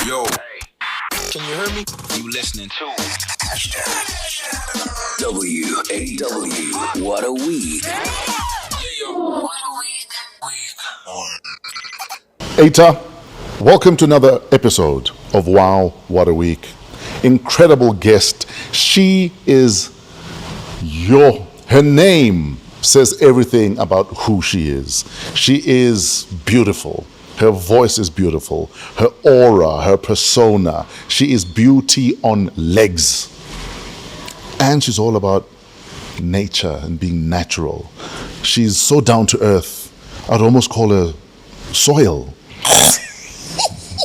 Yo, can you hear me? You listening to WAW. What a week. Eta, welcome to another episode of Wow, What a Week. Incredible guest. She is her name says everything about who she is. She is beautiful. Her voice is beautiful. Her aura, her persona. She is beauty on legs. And she's all about nature and being natural. She's so down to earth. I'd almost call her soil.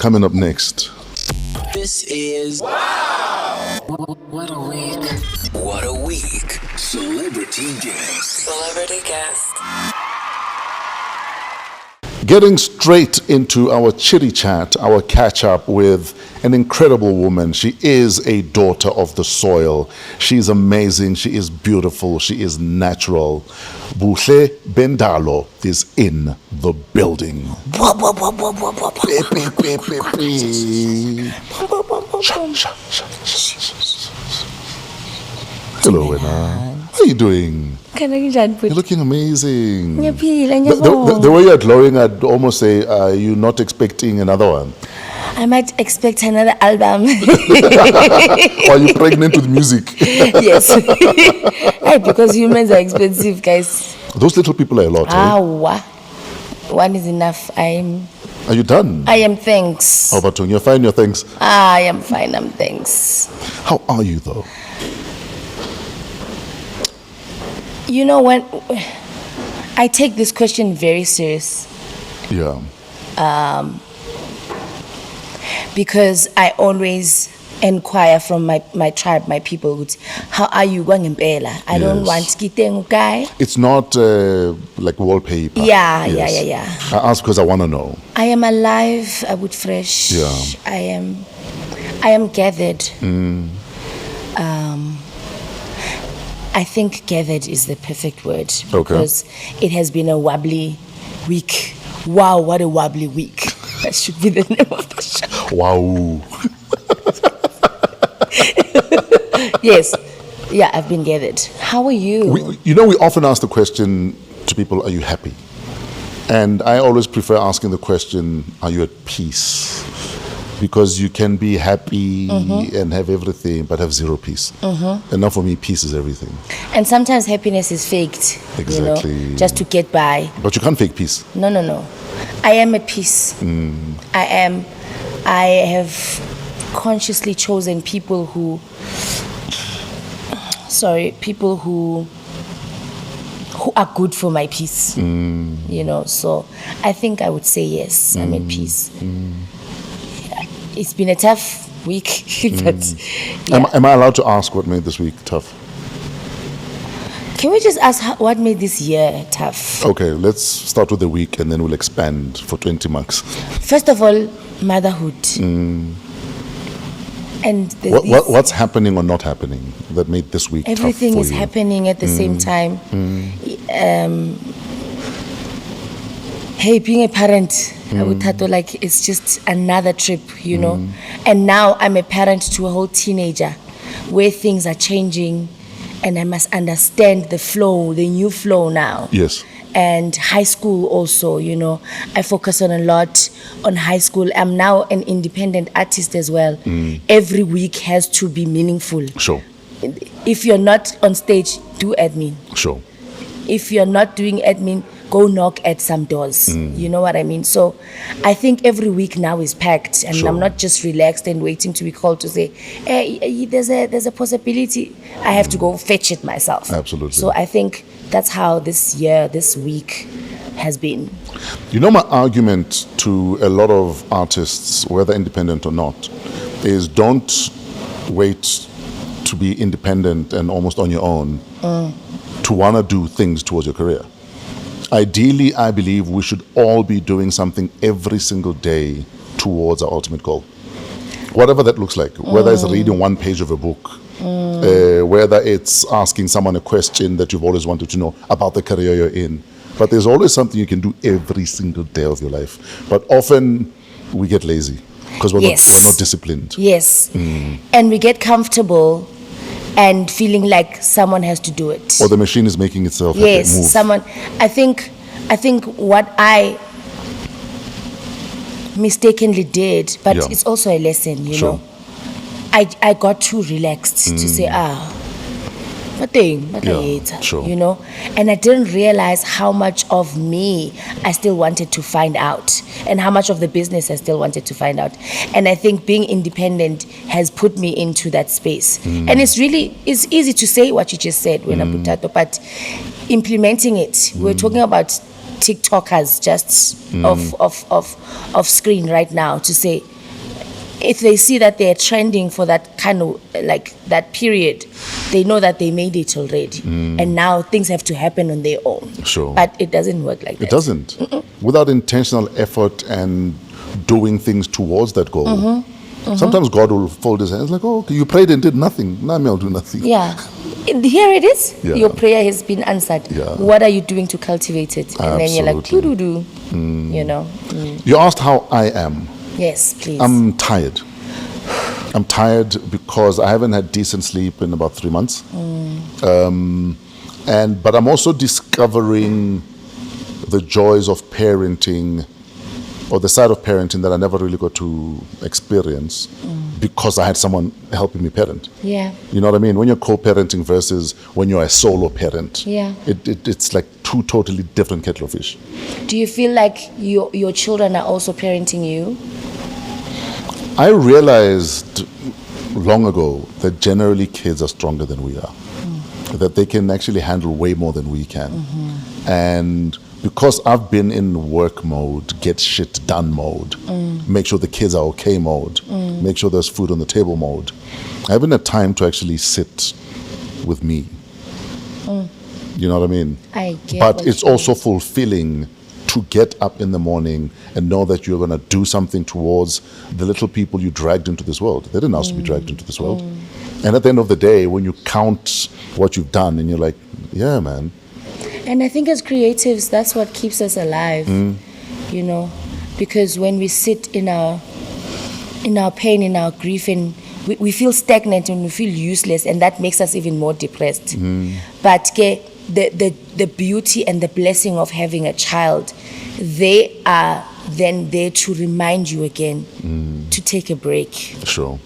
Coming up next. This is Wow! What a week. What a Week. Celebrity guest. Getting straight into our chitty chat, our catch up with an incredible woman. She is a daughter of the soil. She's amazing. She is beautiful. She is natural. Buhlebendalo is in the building. Hello, Wena. How are you doing? You're looking amazing. The way you're glowing, I'd almost say, are you not expecting another one? I might expect another album. Or are you pregnant with music? Yes. Hey, because humans are expensive, guys. Those little people are a lot. One is enough. Are you done? I am, thanks. How about you? You're fine, you're thanks? I am fine, I'm thanks. How are you, though? You know, when I take this question very serious. Yeah. Because I always inquire from my tribe, my people, how are you going in Bela? I don't want kiteng guy. It's not like wallpaper. Yeah. I ask because I want to know. I am alive, I would fresh. Yeah. I am gathered. I think gathered is the perfect word. Because it has been a wobbly week. Wow, what a wobbly week. That should be the name of the show. Wow. Yes. Yeah, I've been gathered. How are you? We often ask the question to people, are you happy? And I always prefer asking the question, are you at peace? Because you can be happy and have everything, but have zero peace. And now for me, peace is everything. And sometimes happiness is faked. Exactly. Just to get by. But you can't fake peace. No. I am at peace. I have consciously chosen people who are good for my peace. So I think I would say yes, I'm at peace. It's been a tough week, but yeah. Am I allowed to ask what made this week tough? Can we just ask what made this year tough? Okay, let's start with the week and then we'll expand for 20 marks. First of all, motherhood. And what's happening or not happening that made this week tough for you? Everything is happening at the same time. Hey, being a parent, it's just another trip, And now I'm a parent to a whole teenager where things are changing and I must understand the new flow now. Yes. And high school also, I focus on a lot on high school. I'm now an independent artist as well. Every week has to be meaningful. Sure. If you're not on stage, do admin. Sure. If you're not doing admin, go knock at some doors. You know what I mean? So I think every week now is packed, and Sure. I'm not just relaxed and waiting to be called to say, hey, there's a possibility. I have to go fetch it myself. Absolutely. So I think that's how this week has been. My argument to a lot of artists, whether independent or not, is don't wait to be independent and almost on your own to want to do things towards your career. Ideally, I believe we should all be doing something every single day towards our ultimate goal. Whatever that looks like, whether it's reading one page of a book, whether it's asking someone a question that you've always wanted to know about the career you're in. But there's always something you can do every single day of your life. But often we get lazy. Because we're not disciplined. Yes. And we get comfortable and feeling like someone has to do it. Or the machine is making itself move. Yes, someone. I think what I mistakenly did, but Yeah. it's also a lesson, you Sure. know. I got too relaxed to say, what thing, Yeah, sure. you know, and I didn't realize how much of me I still wanted to find out, and how much of the business I still wanted to find out. And I think being independent has put me into that space. And it's easy to say what you just said, when but implementing it, we're talking about TikTokers just off screen right now, to say, if they see that they're trending for that kind of, like, that period, they know that they made it already. And now things have to happen on their own. Sure. But it doesn't work like that. It doesn't. Without intentional effort and doing things towards that goal. Sometimes God will fold his hands like, oh, okay, you prayed and did nothing. Now I'll do nothing. Yeah. Here it is. Yeah. Your prayer has been answered. Yeah. What are you doing to cultivate it? And then you're like, Absolutely. doo-doo-doo. You know? You asked how I am. Yes, please. I'm tired. I'm tired because I haven't had decent sleep in about 3 months. But I'm also discovering the joys of parenting, or the side of parenting that I never really got to experience because I had someone helping me parent. Yeah. You know what I mean? When you're co-parenting versus when you're a solo parent, Yeah. it's like two totally different kettle of fish. Do you feel like your children are also parenting you? I realized long ago that generally kids are stronger than we are, that they can actually handle way more than we can. And because I've been in work mode, get shit done mode, make sure the kids are okay mode, make sure there's food on the table mode, I haven't had time to actually sit with me. You know what I mean? I get But what it's you also mean. fulfilling to get up in the morning and know that you're going to do something towards the little people you dragged into this world. They didn't ask to be dragged into this world. And at the end of the day, when you count what you've done and you're like, yeah, man. And I think as creatives, that's what keeps us alive, you know, because when we sit in our pain, in our grief, and we feel stagnant and we feel useless, and that makes us even more depressed. But the beauty and the blessing of having a child, they are then there to remind you again to take a break. Sure.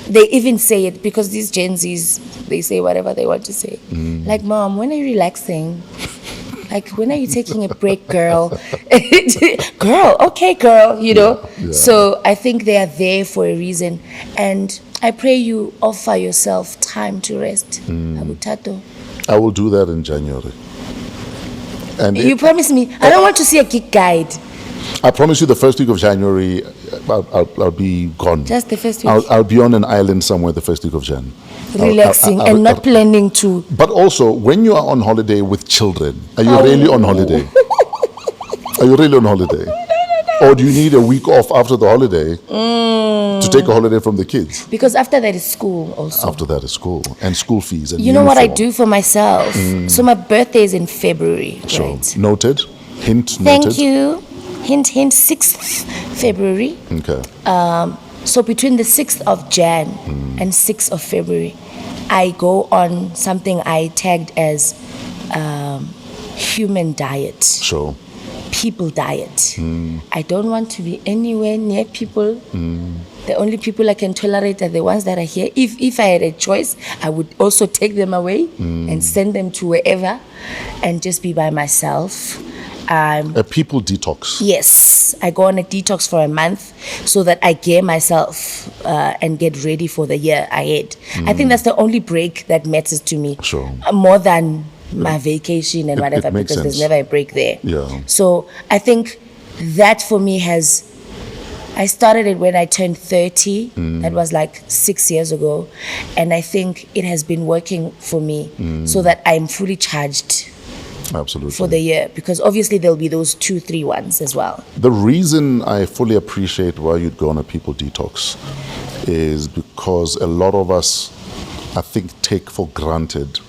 They even say it, because these Gen Zs, they say whatever they want to say. Like, Mom, when are you relaxing? Like, when are you taking a break, girl? Girl, okay, girl, you know? Yeah. So I think they are there for a reason. And I pray you offer yourself time to rest. Abutato. I will do that in January. And You promise me. I don't want to see a gig guide. I promise you the first week of January, I'll be gone. Just the first week. I'll be on an island somewhere the first week of Jan. Relaxing and not planning to. But also, when you are on holiday with children, are you really on holiday? Are you really on holiday? Or do you need a week off after the holiday to take a holiday from the kids? Because after that is school also. After that is school and school fees and You know what I uniform. do for myself? So my birthday is in February, Sure. right? Noted. Hint noted. Thank you. Hint, 6th February. Okay. So between the 6th of Jan and 6th of February, I go on something I tagged as human diet, Sure. people diet. I don't want to be anywhere near people. The only people I can tolerate are the ones that are here. If I had a choice, I would also take them away and send them to wherever and just be by myself. A people detox. Yes, I go on a detox for a month so that I gear myself and get ready for the year ahead. I think that's the only break that matters to me. Sure. More than my vacation and It whatever, makes because there's sense. never a break there. Yeah. So I think that for me I started it when I turned 30. That was like 6 years ago. And I think it has been working for me so that I'm fully charged Absolutely. for the year, because obviously there'll be those 2-3 ones as well. The reason I fully appreciate why you'd go on a people detox is because a lot of us, I think, take for granted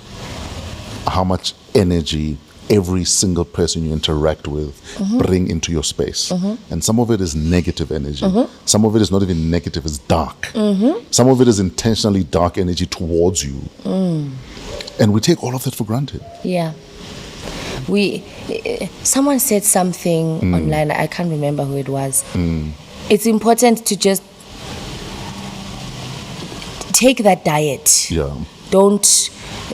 how much energy every single person you interact with bring into your space. And some of it is negative energy. Some of it is not even negative, it's dark. Some of it is intentionally dark energy towards you. And we take all of that for granted. Yeah. Someone said something online, I can't remember who it was. It's important to just take that diet. Yeah. Don't,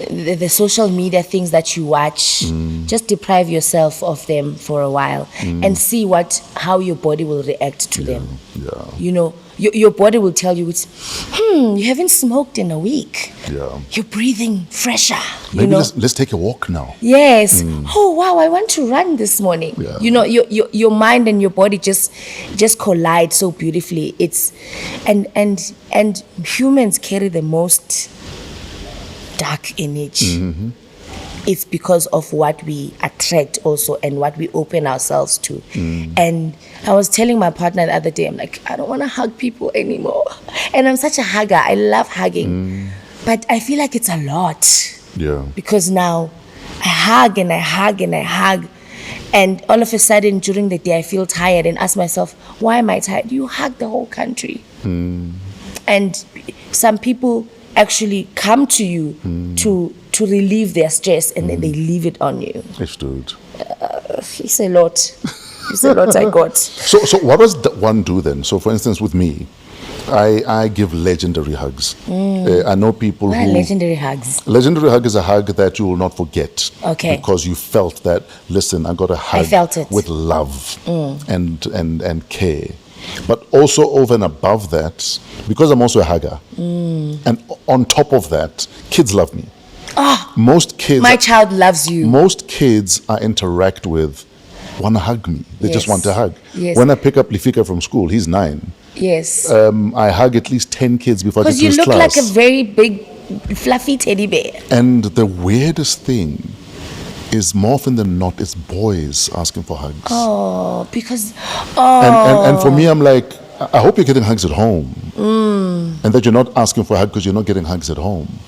the social media things that you watch, just deprive yourself of them for a while and see how your body will react to them. Yeah. You know, your body will tell you, you haven't smoked in a week. Yeah. You're breathing fresher. Maybe you know? let's take a walk now. Yes. Oh wow, I want to run this morning. Yeah. You know, your mind and your body just collide so beautifully. It's and humans carry the most dark energy. It's because of what we attract also and what we open ourselves to. And I was telling my partner the other day, I'm like, I don't want to hug people anymore. And I'm such a hugger. I love hugging. But I feel like it's a lot. Yeah. Because now I hug and I hug and I hug. And all of a sudden during the day I feel tired and ask myself, why am I tired? You hug the whole country. And some people actually come to you to relieve their stress, and then they leave it on you. It's dude. It's a lot. It's a lot I got. So what does one do then? So for instance, with me, I give legendary hugs. I know people What are who... legendary hugs? Legendary hug is a hug that you will not forget. Okay. Because you felt that, listen, I got a hug felt it. with love and care. But also over and above that, because I'm also a hugger, and on top of that, kids love me. Most kids... My child loves you. Most kids I interact with want to hug me. They just Yes. want to hug. Yes. When I pick up Lifika from school, he's 9. Yes. I hug at least 10 kids before I get Because to you his look class. like a very big, fluffy teddy bear. And the weirdest thing is more often than not, it's boys asking for hugs. Oh, because... And for me, I'm like, I hope you're getting hugs at home. And that you're not asking for a hug because you're not getting hugs at home.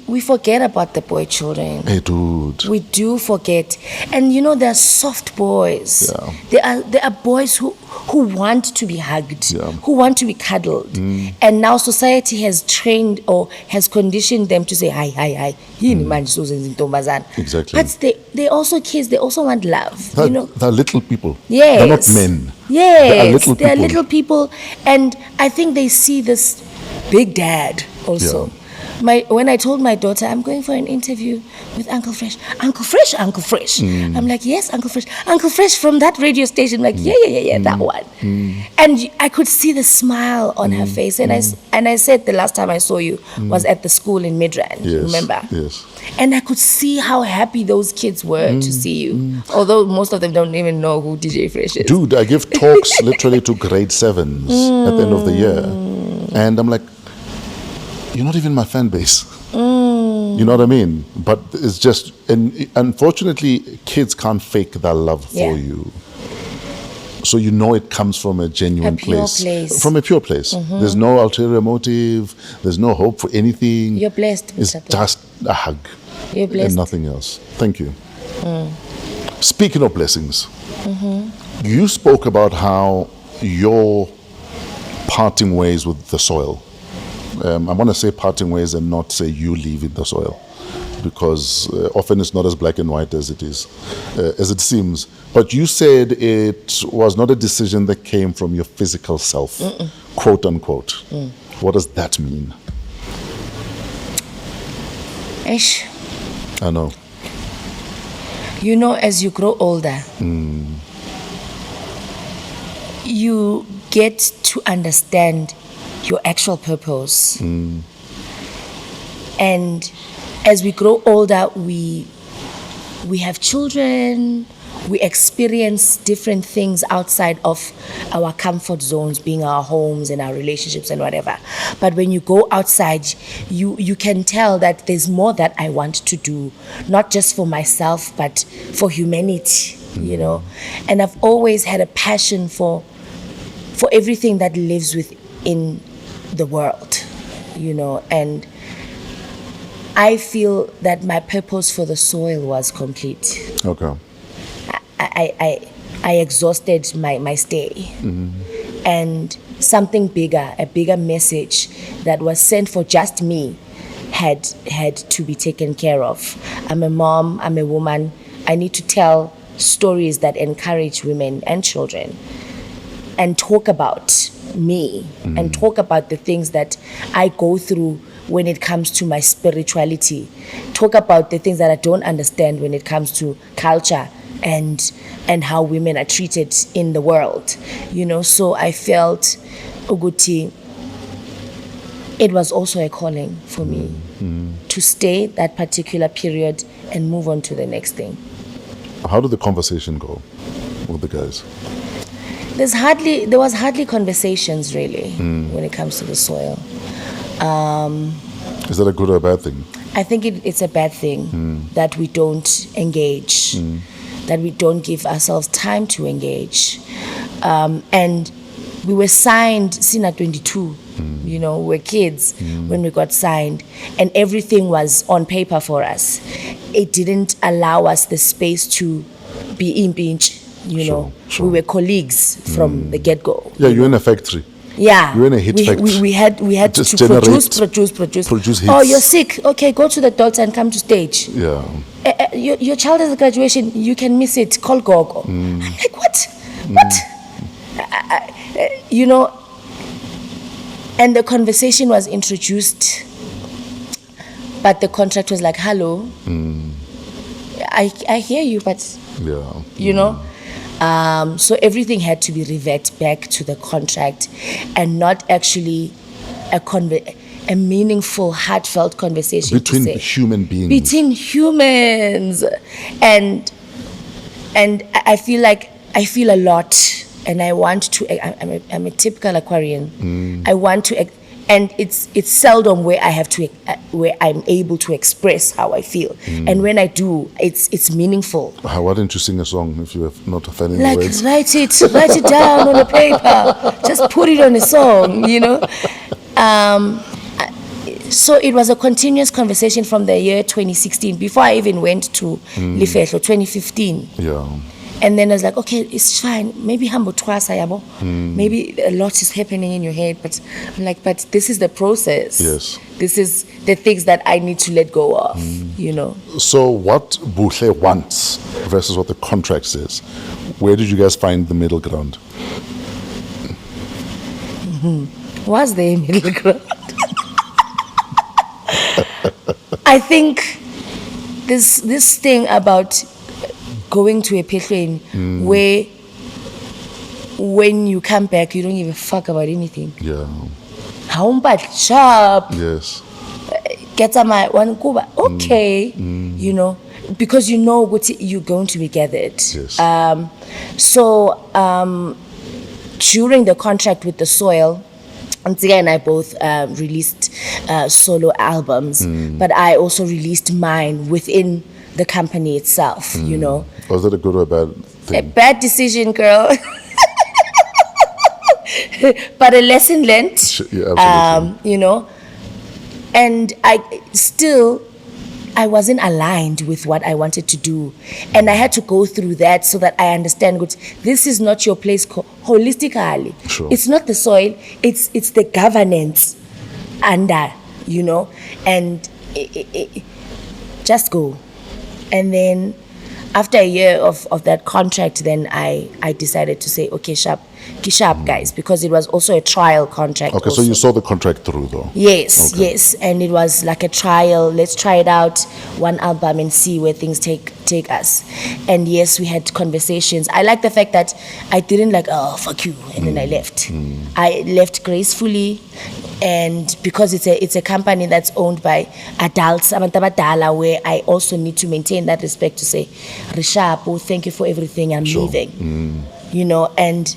We forget about the boy children. Hey, dude. We do forget. And you know, they're soft boys. Yeah. There are boys who want to be hugged, Yeah. who want to be cuddled. And now society has trained or has conditioned them to say, hi. Exactly. But they also kids, they also want love. They're, you know? they're little people. Yes. They're not men. Yes. They are little They're people. little people. And I think they see this big dad also. Yeah. When I told my daughter, I'm going for an interview with Uncle Fresh. Uncle Fresh, Uncle Fresh. I'm like, yes, Uncle Fresh. Uncle Fresh from that radio station. I'm like, yeah, that one. And I could see the smile on her face. And I said the last time I saw you was at the school in Midrand. Yes. Remember? Yes. And I could see how happy those kids were to see you. Although most of them don't even know who DJ Fresh is. Dude, I give talks literally to grade 7s at the end of the year. And I'm like, you're not even my fan base. You know what I mean? But it's just, and unfortunately, kids can't fake their love for you. So you know it comes from a genuine place. From a pure place. There's no ulterior motive. There's no hope for anything. You're blessed. It's Mr. just a hug. You're blessed. And nothing else. Thank you. Speaking of blessings, you spoke about how you're parting ways with the soil. I want to say parting ways and not say you leaving the soil, because often it's not as black and white as it is, as it seems. But you said it was not a decision that came from your physical self, quote unquote. What does that mean? Ish. I know. You know, as you grow older, you get to understand your actual purpose. And as we grow older, we have children, we experience different things outside of our comfort zones, being our homes and our relationships and whatever. But when you go outside, you can tell that there's more that I want to do, not just for myself, but for humanity, you know. And I've always had a passion for everything that lives within the world, you know. And I feel that my purpose for the soil was complete. Okay. I exhausted my stay. And something bigger, a bigger message that was sent for just me had to be taken care of. I'm a mom, I'm a woman. I need to tell stories that encourage women and children and talk about me and talk about the things that I go through when it comes to my spirituality. Talk about the things that I don't understand when it comes to culture and how women are treated in the world. So I felt Uguti, it was also a calling for me to stay that particular period and move on to the next thing. How did the conversation go with the guys? There was hardly conversations really when it comes to the soil. Is that a good or a bad thing? I think it's a bad thing that we don't engage, that we don't give ourselves time to engage. And we were signed Sina 22, we're kids when we got signed, and everything was on paper for us. It didn't allow us the space to be impinch, Sure. We were colleagues from the get-go. Yeah, you're in a factory. Yeah, You're in a hit factory. We had to Just generate- produce hits. Oh, you're sick. Okay, go to the doctor and come to stage. Yeah. Your child has a graduation. You can miss it. Call Gogo. I'm like, what? What? And the conversation was introduced, but the contract was like, hello. I hear you, but Yeah. so everything had to be revert back to the contract and not actually a meaningful, heartfelt conversation Between to say, human beings. between humans, and I feel a lot, and I want to. I'm a typical Aquarian. I want to. And it's seldom where I have to, where I'm able to express how I feel. And when I do, it's meaningful. Why didn't you sing a song if you have not offending Like words? write it down on a paper. Just put it on a song, So it was a continuous conversation from the year 2016, before I even went to Lefehlo, 2015. Yeah. And then I was like, okay, it's fine. Maybe humble twice, ayabo. Maybe a lot is happening in your head, but I'm like, but this is the process. Yes. This is the things that I need to let go of, So what Buhle wants versus what the contract says, where did you guys find the middle ground? Was there a middle ground? I think this thing about going to a plane where when you come back you don't give a fuck about anything. Yeah. How much sharp Yes. get my one kuba okay, because you're going to be gathered. Yes. During the contract with the soil, Antia and I both released solo albums, but I also released mine within the company itself, Was that a good or a bad A thing? bad decision, girl. But a lesson learned. Yeah, absolutely. And I wasn't aligned with what I wanted to do. And I had to go through that so that I understand good, this is not your place holistically. Sure. It's not the soil, it's the governance under, and just go. And then after a year of that contract, then I decided to say, okay, sharp guys, because it was also a trial contract. Okay, also. so you saw the contract through though? Yes, Okay. yes, and it was like a trial. Let's try it out, one album, and see where things take us. And yes, we had conversations. I like the fact that I didn't like, oh fuck you, and then I left. I left gracefully, and because it's a company that's owned by adults, abantu abadala, where I also need to maintain that respect to say, Rishapo, thank you for everything. I'm Sure. leaving. And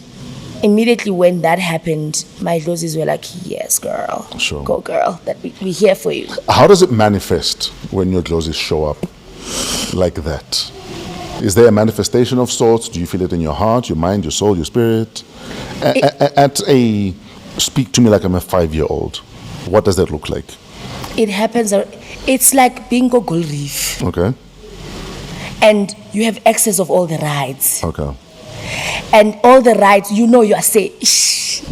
immediately when that happened, my doses were like, yes, girl. Sure. Go, girl. That we're here for you. How does it manifest when your glosses show up like that? Is there a manifestation of sorts? Do you feel it in your heart, your mind, your soul, your spirit? Speak to me like I'm a 5-year-old. What does that look like? It happens It's like being go Gold Reef, Okay. and you have access of all the rides. Okay. And all the rides, you know you are safe.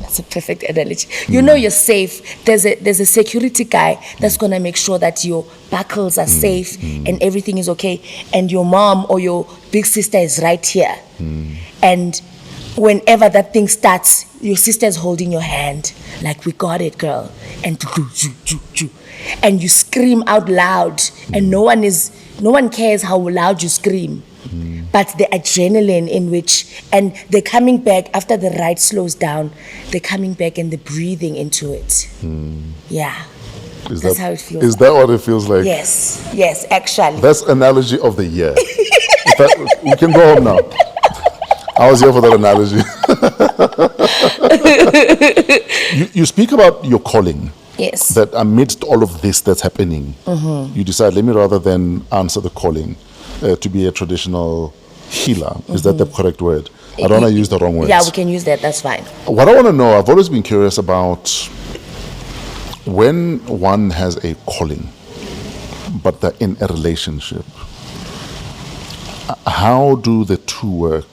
That's a perfect analogy. You know you're safe. There's a security guy that's gonna make sure that your buckles are safe and everything is okay. And your mom or your big sister is right here. And whenever that thing starts, your sister is holding your hand, like, we got it, girl. And you scream out loud, and no one cares how loud you scream. But the adrenaline in which, and they're coming back after the ride slows down, they're coming back and they're breathing into it. Yeah. That's how it feels. Is that what it feels like? Yes, actually. That's analogy of the year. In fact, we can go home now. I was here for that analogy. You speak about your calling. Yes. That amidst all of this that's happening, you decide, let me rather than answer the calling to be a traditional healer. Is that the correct word? I don't want to use the wrong words. Yeah, we can use that. That's fine. What I want to know, I've always been curious about when one has a calling, but they're in a relationship. How do the two work?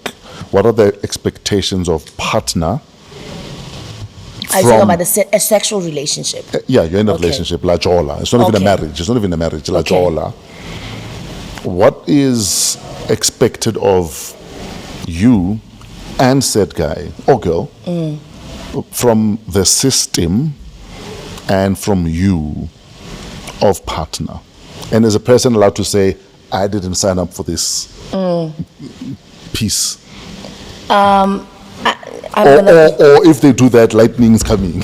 What are the expectations of partner? Are you talking about a sexual relationship? Yeah, you're in a Okay. relationship, la jola. It's not even a Okay. marriage. It's not even a marriage, la Okay. jola. What is expected of you and said guy or girl from the system and from you of partner? And is a person allowed to say, I didn't sign up for this piece? Or if they do that, lightning's coming.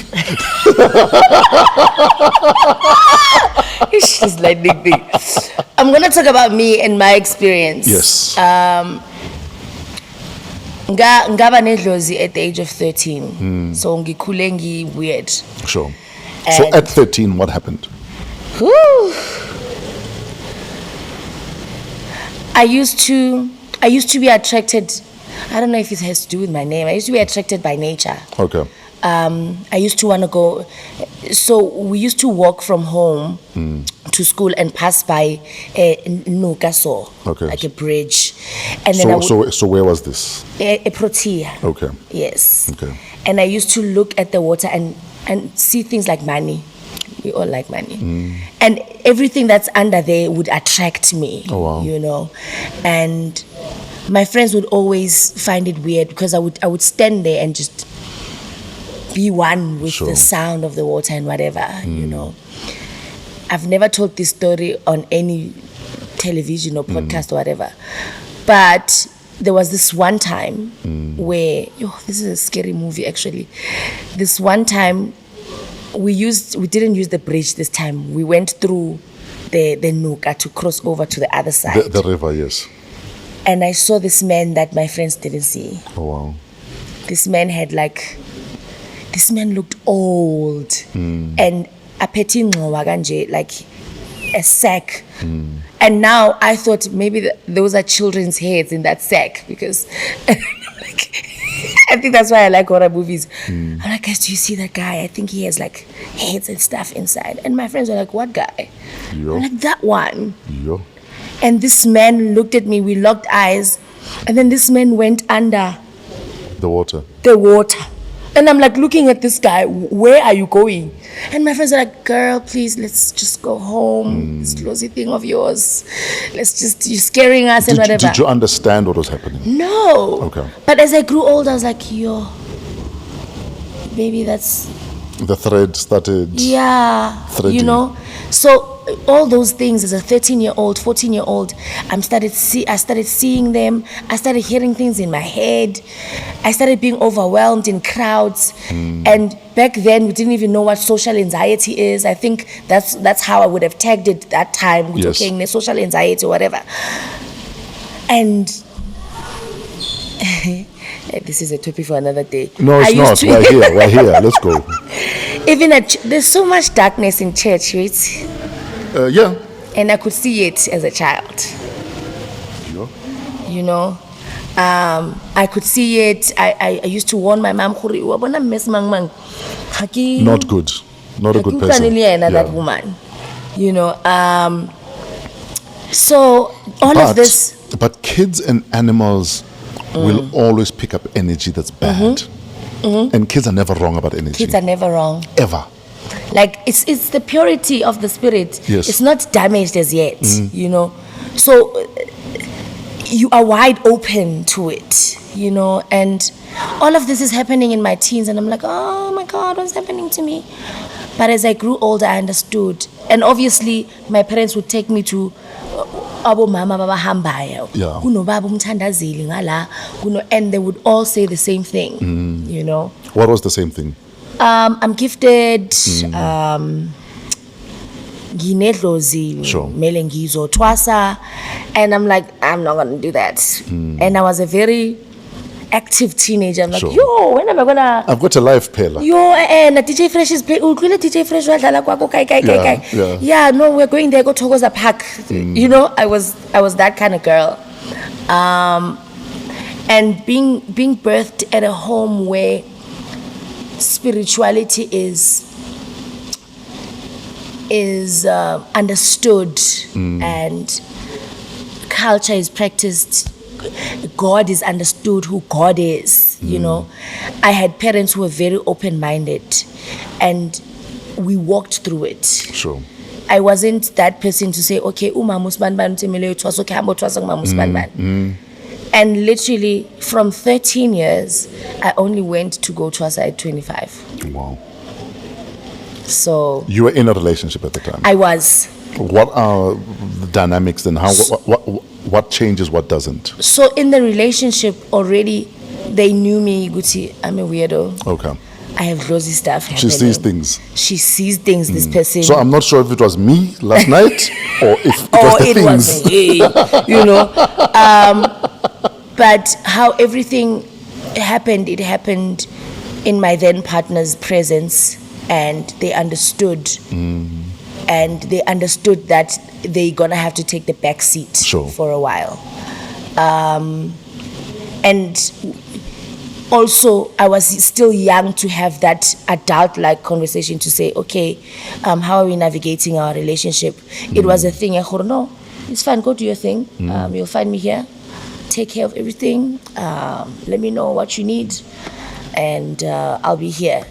She's lightning thing. I'm going to talk about me and my experience. Yes. Ngaba nedlozi at the age of 13. So ngikhule weird. Sure. So And- at 13, what happened? Whew. I used to be attracted. I don't know if it has to do with my name. I used to be attracted by nature. Okay. I used to want to go. So we used to walk from home to school and pass by Nukaso, Okay. like a bridge, and then I would, So where was this? a Protea. Okay. Yes. Okay. And I used to look at the water and see things like money. We all like money. And everything that's under there would attract me. Oh, wow. You know. And my friends would always find it weird because I would stand there and just be one with Sure. the sound of the water and whatever, you know. I've never told this story on any television or podcast or whatever. But there was this one time where, this is a scary movie actually. This one time we didn't use the bridge this time. We went through the Nuka to cross over to the other side. The river, yes. And I saw this man that my friends didn't see. Oh, wow. This man looked old and apeti ngcoba kanje, like a sack. And now I thought maybe those are children's heads in that sack because I think that's why I like horror movies. I'm like, guys, do you see that guy? I think he has like heads and stuff inside. And my friends were like, what guy? Yo. I'm like, that one. Yo. And this man looked at me, we locked eyes, and then this man went under The water. the water. And I'm like looking at this guy, where are you going? And my friends are like, girl, please, let's just go home. This lousy thing of yours. You're scaring us and whatever. Did you understand what was happening? No. Okay. But as I grew older, I was like, yo, maybe that's, The thread started. yeah, Threading. you know. So all those things as a 13-year-old, 14-year-old, I started seeing them. I started hearing things in my head. I started being overwhelmed in crowds. And back then, we didn't even know what social anxiety is. I think that's how I would have tagged it that time. Yes. Okay, social anxiety or whatever. And this is a topic for another day. No, I it's used not. to- We're here. Let's go. Even there's so much darkness in church, right? Yeah. And I could see it as a child. Yo. You know, I could see it. I used to warn my mom, Not good. Not a good person. that Yeah. woman. You know, so all of this. But kids and animals will always pick up energy that's bad. And kids are never wrong about energy. Kids are never wrong. Ever. Like it's the purity of the spirit. Yes. It's not damaged as yet, you know. So you are wide open to it, you know. And all of this is happening in my teens, and I'm like, oh my God, what's happening to me? But as I grew older, I understood. And obviously, my parents would take me to abo mama baba hambayo. Yeah. Kuno baba umthandazeli ngala. And they would all say the same thing, you know. What was the same thing? I'm gifted. Nginedlozi, Sure. mele ngizotwasa, and I'm like, I'm not gonna do that. And I was a very active teenager. I'm like, Sure. yo, when am I gonna? I've got a life, Pela. Yo, and DJ Fresh is playing. DJ Fresh wadlala kwako kai. Yeah. Yeah, no, we're going there. Go to Thokoza Park. You know, I was that kind of girl. And being birthed at a home where spirituality is understood and culture is practiced. God is understood who God is, you know. I had parents who were very open-minded, and we walked through it. Sure. I wasn't that person to say, okay, and literally from 13 years, I only went to go to at 25. Wow. So You were in a relationship at the time. I was. What are the dynamics and how? What changes? What doesn't? So in the relationship already, they knew me, Guti, I'm a weirdo. Okay. I have rosy stuff happening. She sees things. She sees things, this person. So I'm not sure if it was me last night or if it was the things. Was me, you know. But how everything happened, it happened in my then partner's presence, and they understood. And they understood that they're gonna have to take the back seat Sure. for a while. And also, I was still young to have that adult-like conversation to say, okay, how are we navigating our relationship? It was a thing. No, it's fine. Go do your thing. You'll find me here. Take care of everything. Let me know what you need, and I'll be here.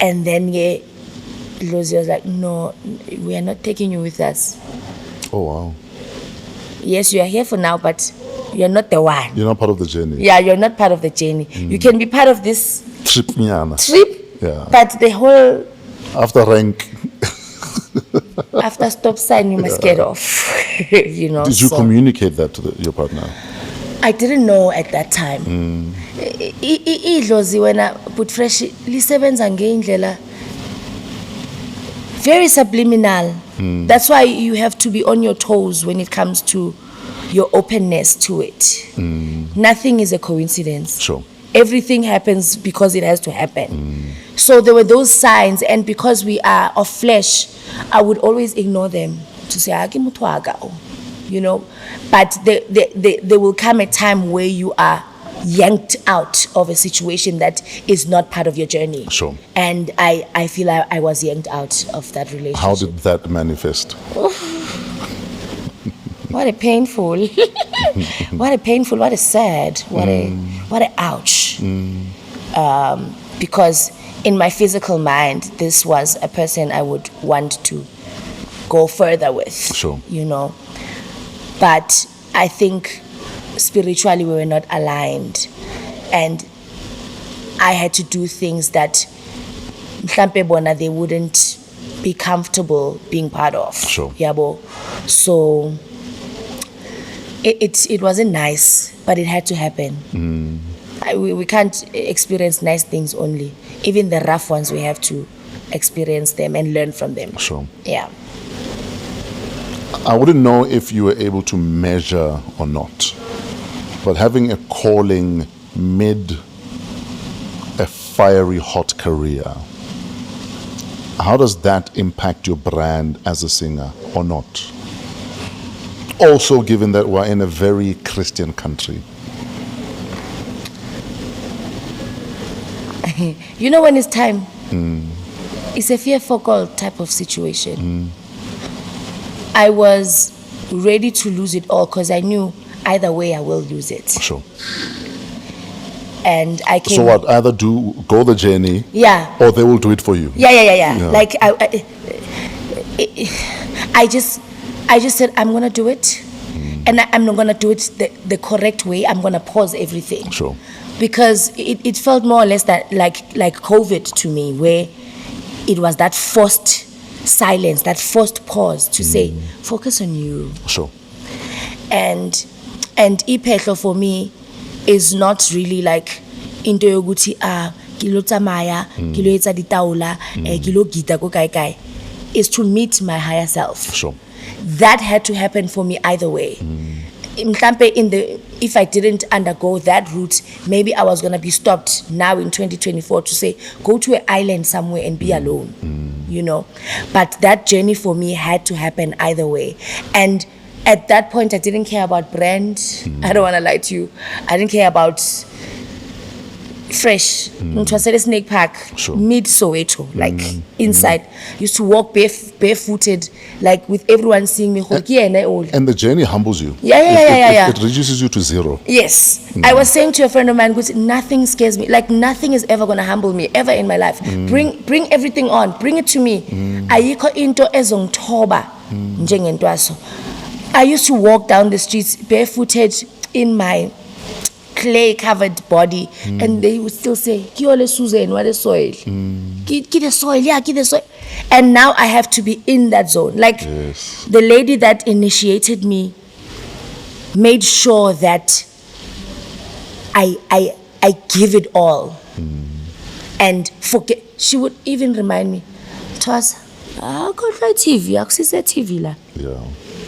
And then Lozi was like, no, we are not taking you with us. Oh wow. Yes, you are here for now, but you're not the one. You're not part of the journey. Yeah, you're not part of the journey. You can be part of this Trip miana. trip, Yeah. but the whole After rank, after stop sign you must get off. You know. did you so communicate that to your partner? I didn't know at that time. Idlozi wena put fresh lisebenza ngeindlela very subliminal. That's why you have to be on your toes when it comes to your openness to it. Nothing is a coincidence. Sure. Everything happens because it has to happen. So there were those signs, and because we are of flesh, I would always ignore them to say, "Ake muthu akao," you know. But there will come a time where you are yanked out of a situation that is not part of your journey. Sure. And I feel I was yanked out of that relationship. How did that manifest? What a painful, what a sad, what a ouch. Because in my physical mind, this was a person I would want to go further with. Sure. You know. But I think spiritually we were not aligned, and I had to do things that mhlampe bona they wouldn't be comfortable being part of. Sure. Yabo. So it wasn't nice, but it had to happen. We can't experience nice things only. Even the rough ones, we have to experience them and learn from them. Sure. Yeah. I wouldn't know if you were able to measure or not, but having a calling mid a fiery hot career, how does that impact your brand as a singer or not? Also, given that we're in a very Christian country. You know when it's time? It's a fearful type of situation. I was ready to lose it all because I knew either way I will lose it. Sure. And I came. So what? Either go the journey, Yeah. or they will do it for you. Yeah. Like I just said I'm gonna do it, and I'm not gonna do it the correct way. I'm gonna pause everything. Sure. Because it felt more or less that like COVID to me, where it was that forced silence, that forced pause to say, focus on you. Sure. And Ipehlo for me is not really like into yoguti kilo tsamaya, kilo etsa ditaola, kilo gita ko kae kae. Is to meet my higher self. Sure. That had to happen for me either way. If I didn't undergo that route, maybe I was gonna be stopped now in 2024 to say, go to an island somewhere and be alone, you know. But that journey for me had to happen either way. And at that point, I didn't care about brand. I don't wanna lie to you. I didn't care about fresh. It was at a snake park, Sure. mid Soweto, like inside. Used to walk barefooted, like with everyone seeing me. And the journey humbles you. Yeah. It reduces you to zero. Yes. I was saying to a friend of mine, nothing scares me. Like nothing is ever gonna humble me ever in my life. Bring everything on. Bring it to me. Ayikho into ezongithoba njengentwaso. I used to walk down the streets barefooted in my clay-covered body, and they would still say, "Kiole Susan, what is soil? Get the soil, get the soil." And now I have to be in that zone. Like the lady that initiated me made sure that I give it all, and forget. She would even remind me, "Twas, I got my TV, I see TV la." Yeah.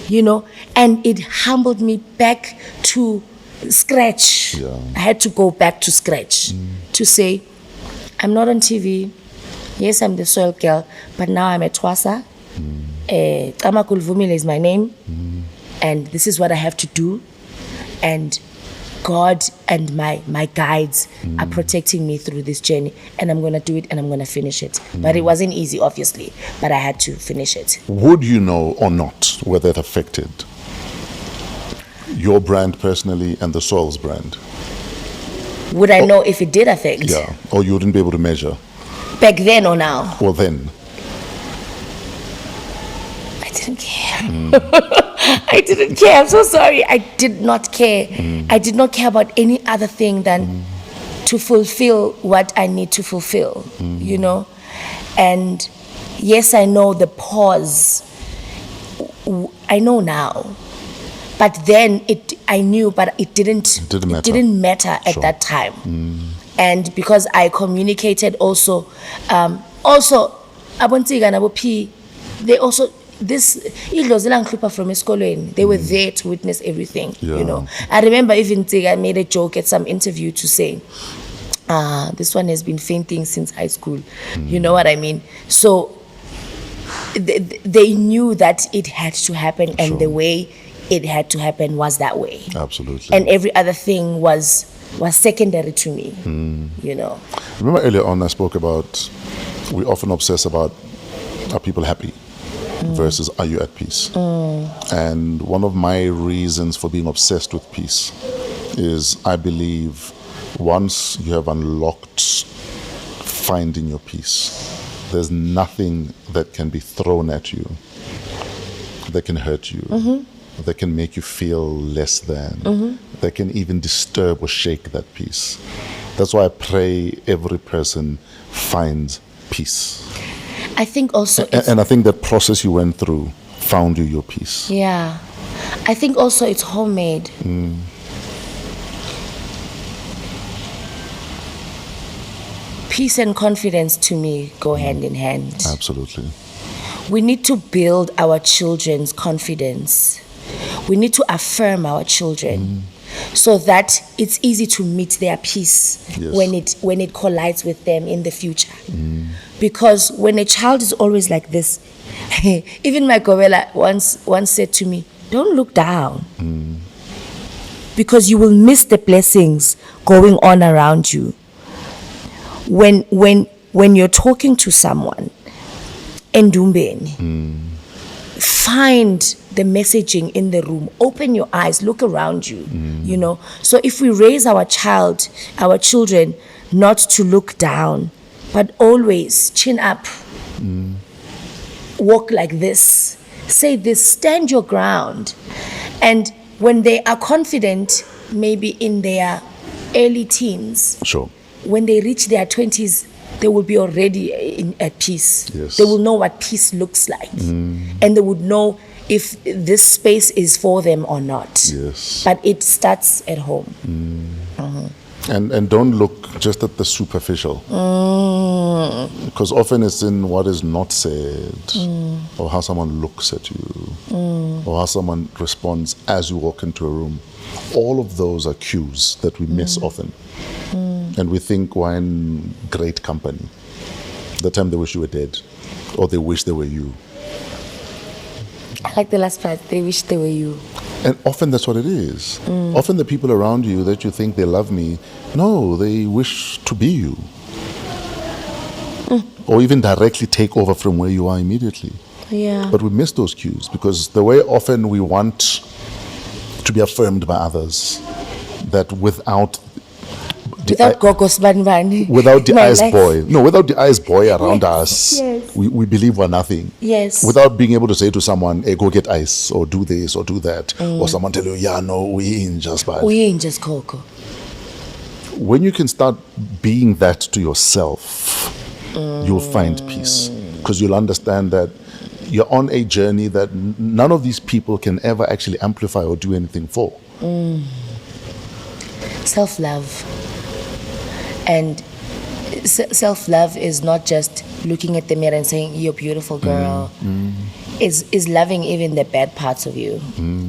You know, and it humbled me back to scratch. Yeah. I had to go back to scratch to say, I'm not on TV. Yes, I'm the soil girl, but now I'm a Twasa. Kamakul Vumile is my name, and this is what I have to do. And God and my guides are protecting me through this journey, and I'm gonna do it, and I'm gonna finish it. But it wasn't easy, obviously, but I had to finish it. Would you know or not whether it affected your brand personally and the soil's brand? Would I know if it did affect? Yeah. Or you wouldn't be able to measure? Back then or now? Or then? I didn't care. I didn't care. I'm so sorry. I did not care. I did not care about any other thing than to fulfill what I need to fulfill, you know? And yes, I know the pause. I know now. But then I knew, but it didn't matter at Sure. that time. And because I communicated also, Abontiga and P, they also, from Eskolweni, they were there to witness everything, you know. I remember even Tiga made a joke at some interview to say, this one has been fainting since high school. You know what I mean? So they knew that it had to happen, and Sure. the way it had to happen was that way. Absolutely. And every other thing was secondary to me, you know. Remember earlier on I spoke about, we often obsess about, are people happy versus are you at peace? And one of my reasons for being obsessed with peace is I believe once you have unlocked finding your peace, there's nothing that can be thrown at you that can hurt you, that can make you feel less than, that can even disturb or shake that peace. That's why I pray every person finds peace. I think also And I think that process you went through found you your peace. yeah. I think also it's homemade. Peace and confidence to me go hand in hand. Absolutely. We need to build our children's confidence. We need to affirm our children so that it's easy to meet their peace Yes. when it collides with them in the future. Because when a child is always like this, even my Govela once said to me, don't look down. Because you will miss the blessings going on around you. When you're talking to someone, endumbeni, find the messaging in the room. Open your eyes, look around you, you know. So if we raise our children, not to look down, but always chin up, walk like this, say this, stand your ground. And when they are confident, maybe in their early teens, Sure. when they reach their 20s, they will be already at peace. Yes. They will know what peace looks like. And they would know if this space is for them or not. Yes. But it starts at home. And don't look just at the superficial. Because often it's in what is not said, or how someone looks at you, or how someone responds as you walk into a room. All of those are cues that we miss often. And we think we're in great company. The time they wish you were dead, or they wish they were you. I like the last part, they wish they were you. And often that's what it is. Often the people around you that you think they love me, no, they wish to be you. Or even directly take over from where you are immediately. Yeah. But we miss those cues because the way often we want to be affirmed by others, that without Gogos Banbani. without the My eyes life. boy. No, without the eyes boy around us, yes. we believe we're nothing. Yes. Without being able to say to someone, hey, go get ice, or do this, or do that, or someone tell you, yeah, no, we ain't just bad. We ain't just Coco. When you can start being that to yourself, you'll find peace. Because you'll understand that you're on a journey that none of these people can ever actually amplify or do anything for. Self-love. And self-love is not just looking at the mirror and saying, you're a beautiful girl. Is loving even the bad parts of you.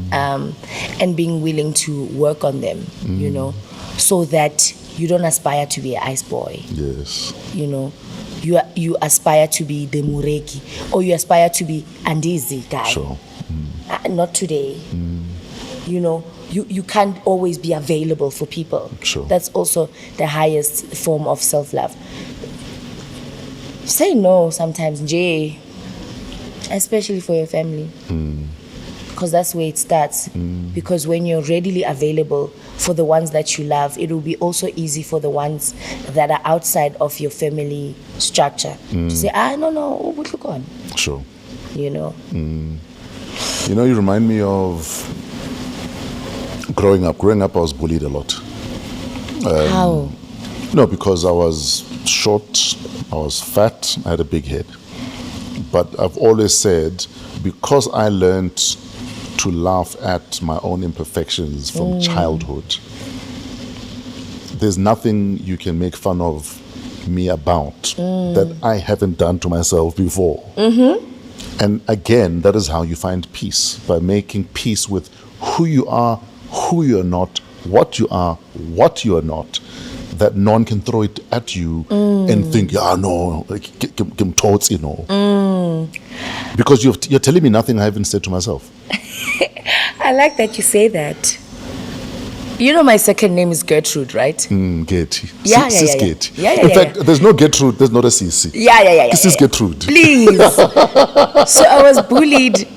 And being willing to work on them, you know, so that you don't aspire to be an ice boy. Yes. You know, you aspire to be the mureki, or you aspire to be Andizi guy. Sure. Not today. You know, you can't always be available for people. Sure. That's also the highest form of self-love. Say no sometimes, Jay, especially for your family. Because that's where it starts. Because when you're readily available for the ones that you love, it will be also easy for the ones that are outside of your family structure to say, no, what look on, Sure. you know. You know, you remind me of growing up. Growing up, I was bullied a lot. How? No, because I was short, I was fat, I had a big head. But I've always said, because I learned to laugh at my own imperfections from childhood, there's nothing you can make fun of me about that I haven't done to myself before. And again, that is how you find peace, by making peace with who you are, who you're not, what you are, what you are not, that no one can throw it at you and think, yeah, no, like, you know. Because you're telling me nothing I haven't said to myself. I like that you say that. You know my second name is Gertrude, right? Getty. Yeah. Getty. Yeah, In fact, there's no Gertrude, there's not a CC. Yeah. This is Gertrude. Please. So I was bullied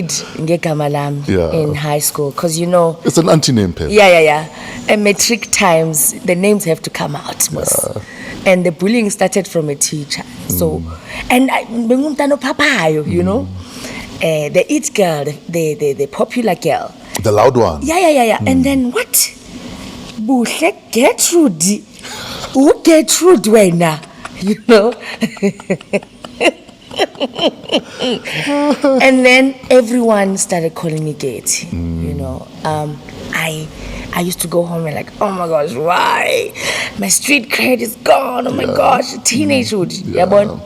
ngegama lami in high school because, you know, It's an anti-name pen. Yeah. And metric times, the names have to come out. And the bullying started from a teacher. So, and I, you know, the it girl, the popular girl. The loud one. Yeah. And then what? Buhle Gertrude. Who Gertrude wena? You know? And then everyone started calling me Getty. You know? I used to go home and like, oh my gosh, why? My street cred is gone. Oh my gosh, teenagehood. Yeah.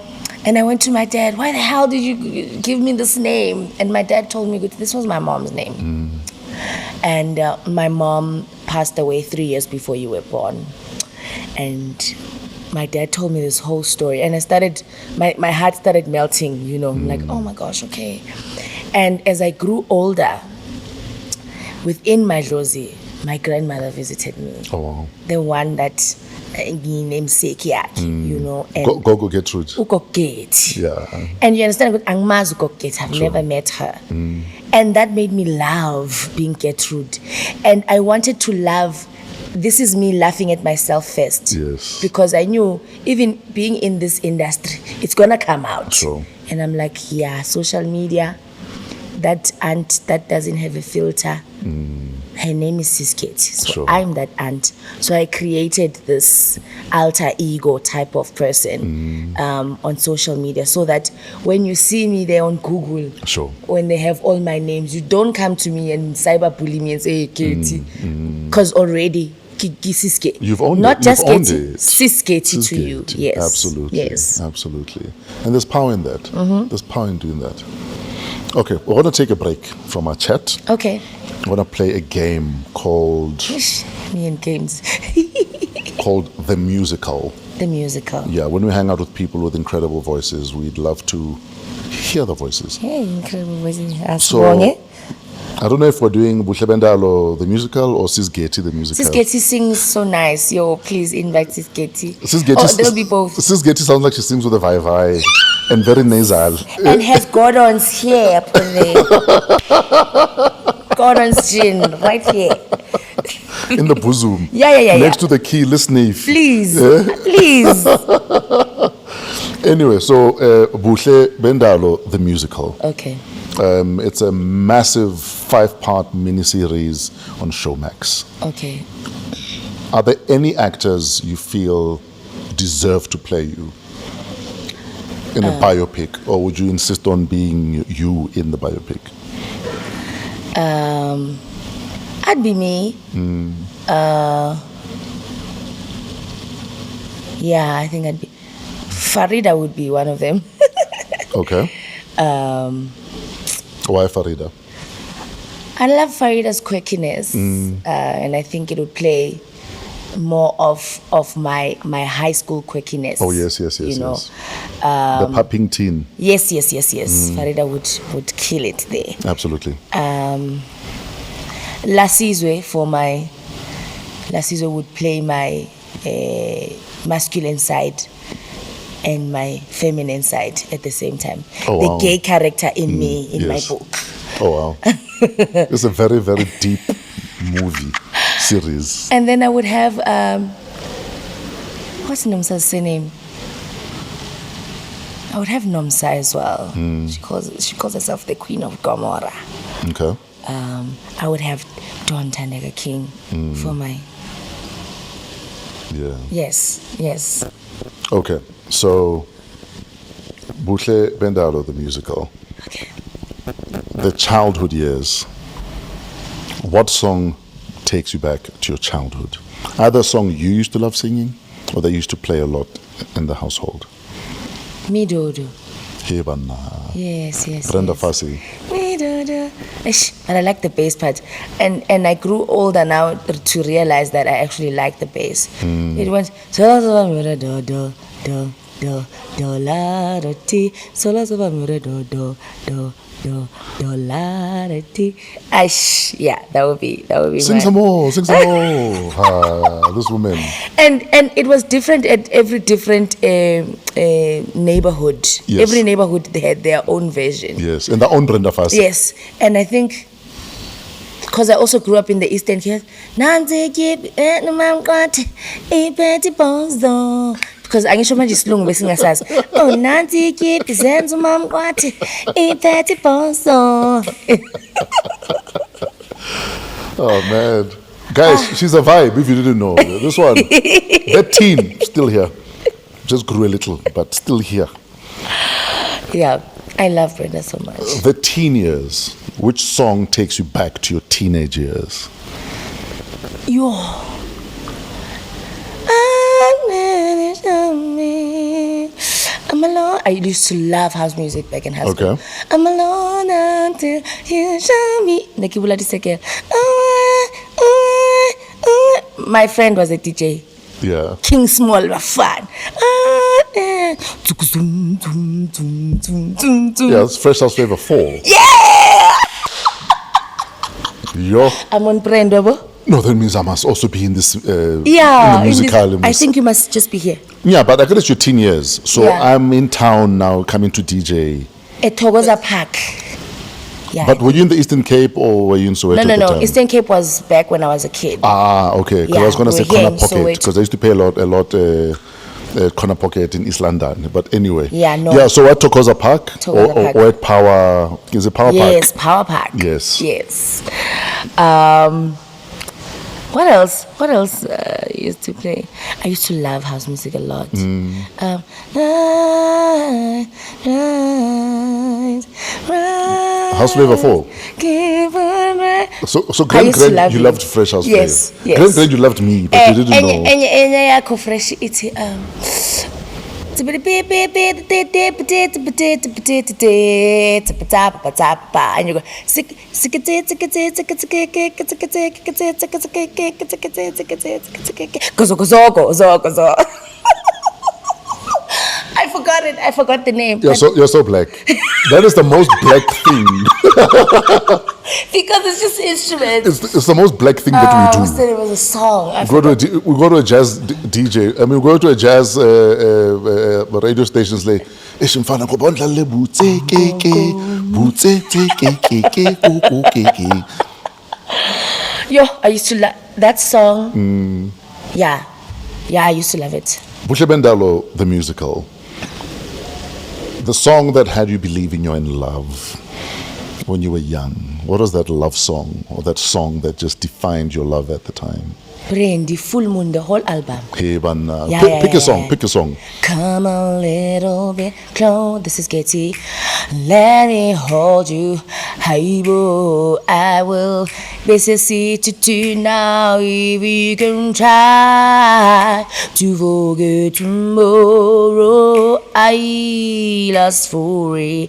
And I went to my dad, why the hell did you give me this name? And my dad told me, this was my mom's name. And my mom passed away 3 years before you were born. And my dad told me this whole story. And I started, my heart started melting, you know. I'm like, oh my gosh, okay. And as I grew older, within my Josie, my grandmother visited me. Oh, wow. The one that namesake yakhe, you know, and Gogo Gertrude. ugogethi. Yeah. And you understand, angimazi ugogethi, I've never met her. And that made me love being Gertrude. And I wanted to love, this is me laughing at myself first. Yes. Because I knew, even being in this industry, it's gonna come out. Sure. And I'm like, yeah, social media, that aunt that doesn't have a filter, her name is Siskate. So Sure. I'm that aunt. So I created this alter ego type of person on social media, so that when you see me there on Google, Sure. when they have all my names, you don't come to me and cyberbully me and say, hey, Katie. Because already, Siskate. You've owned Not it. just You've owned Katie, it. Siskate to you. Siskate. Yes. Absolutely. Yes. Absolutely. And there's power in that. There's power in doing that. Okay, we're going to take a break from our chat. Okay. We're going to play a game called Me and games. The Musical. The musical. Yeah, when we hang out with people with incredible voices, we'd love to hear the voices. Hey, incredible voices. So, I don't know if we're doing Buhlebendalo the musical or Sisgeti the musical. Sisgeti sings so nice. Yo, please invite Sisgeti. Sisgeti, They'll be both. Sisgeti sounds like she sings with a vai and very nasal. And has Gordon's here, up there. Gordon's gin, right here. In the bosom. Yeah. Next to the key, listening. Please, Yeah? please. Anyway, so Buhlebendalo the musical. Okay. It's a massive 5-part miniseries on Showmax. Okay. Are there any actors you feel deserve to play you in a biopic, or would you insist on being you in the biopic? I'd be me. Yeah, I think I'd be. Farida would be one of them. Okay. Why Farida? I love Farida's quirkiness, and I think it would play more of my high school quirkiness. Oh yes. You know, The popping teen. yes. Farida would kill it there. Absolutely. Lasizwe would play my masculine side and my feminine side at the same time. Oh, the wow. gay character in me, in yes. my book. Oh wow. It's a very, very deep movie series. And then I would have, what's Nomsa's name? I would have Nomsa as well. She calls herself the Queen of Gomorrah. Okay. I would have Dawn Tanega King for my... Yeah. Yes. Okay. So Buhlebendalo the musical. Okay. The childhood years. What song takes you back to your childhood? Either a song you used to love singing or that you used to play a lot in the household. Midodo. Hebana. Yes. Brenda Fassie. Midodo. But I like the bass part. And I grew older now to realize that I actually like the bass. It went do la do ti sola so do la ti. Yeah, that would be Sing some more. This woman. And it was different at every different neighborhood. Yes. Every neighborhood, they had their own version. Yes, and their own Brenda Fassie. Yes, and I think because I also grew up in the Eastern Cape, because angisho manje isilungu besingasazi. Oh, nanti kipi zenzo mamkwati iphethe bonzo. Oh man, guys, she's a vibe. If you didn't know, this one, that teen still here, just grew a little, but still here. Yeah, I love Brenda so much. The teen years. Which song takes you back to your teenage years? I'm alone. I used to love house music back in high school. Okay. I'm alone until you show me. My friend was a DJ. Yeah. King Small was fun. Yeah, it's Fresh House Flavor 4. Yeah! Yo. I'm on brand, bro. No, that means I must also be in this Yeah, in the musical. I think you must just be here. Yeah, but I guess your teen years. So Yeah. I'm in town now, coming to DJ. At Togoza Park. Yeah. But were you in the Eastern Cape or were you in Soweto? no, at no, the no. time? Eastern Cape was back when I was a kid. Ah, okay. Because I Yeah, was going to say we're here Corner in Pocket Soweto. because I used to pay a lot Corner Pocket in East London. But anyway. Yeah, no. Yeah, so at Tokoza Park, Thokoza Park. or at Power, is it Power Yes, Park? Power Park. Yes. Yes. What else I used to play? I used to love house music a lot. House Flavor 4. So I used to Grand, love you it. loved Fresh House Yes, Flavor. yes. Grand, you loved me, but you didn't know. Enye yakho fresh ithi and you go gozo. I forgot the name. You're so black. That is the most black thing. Because it's just instruments. It's the most black thing that we do. It was a song. We go to a jazz DJ. I mean, we go to a jazz radio stations like Ishimfana Kobondla le butse keke butse keke keke. Yo, I used to love that song. Yeah, I used to love it. Buhlebendalo, the musical. The song that had you believing you're in love when you were young. What was that love song or that song that just defined your love at the time? Brandy, Full Moon, the whole album. Hey, man, Yeah, pick a song. Pick a song. Come a little bit close. This is Getty. Let me hold you. Haibo, I will basically to now. If we can try to forget tomorrow, I lost forever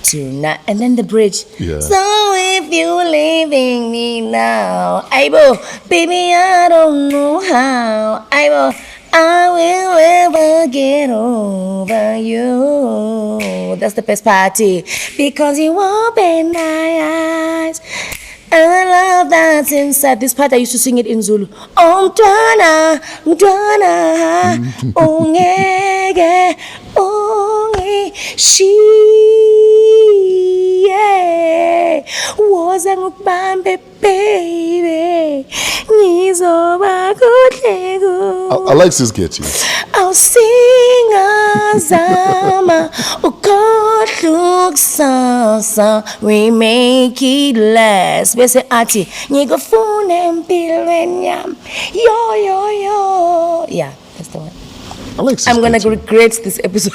tonight. And then the bridge. Yeah. So if you're leaving me now, baby, I don't know how. I will ever get over you. That's the best party. Because you open my eyes. And I love that's inside. This part I used to sing it in Zulu. Mtwana, ongeke, she woza ngikubambe baby. Ngizoba kuhle kuwe. I like Sis Getty. Awusinga zama ukhohlwa ukusasa, we make it last. Bese athi ngikufuna empilweni yami. Yo. Yeah, that's the one. I like Sis I'm gonna Getty. regret this episode.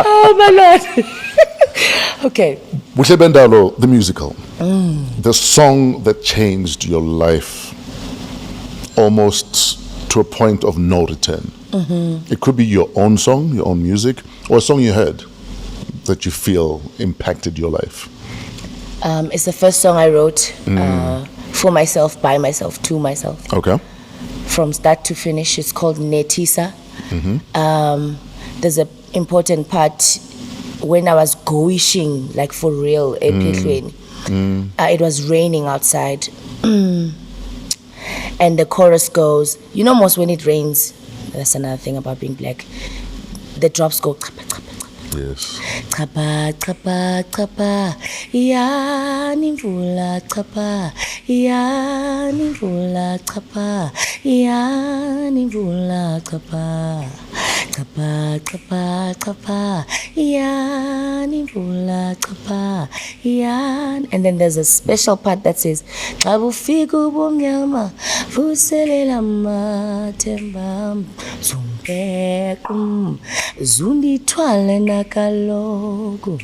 Oh my Lord. Okay. Buhlebendalo, the musical. The song that changed your life almost to a point of no return. It could be your own song, your own music, or a song you heard that you feel impacted your life. It's the first song I wrote for myself, by myself, to myself. Okay. From start to finish. It's called Netisa. There's an important part when I was going, like for real, it was raining outside. And the chorus goes, you know, most when it rains, that's another thing about being black, the drops go. Yes. Chapa, chapa, chapa, yani mvula chapa, yani mvula chapa, yani mvula chapa, chapa, chapa, chapa, yani mvula chapa, yani. And then there's a special part that says, Abufika ubumnyama, vuselela matemba, zumbekum, zundithwale nakaloko,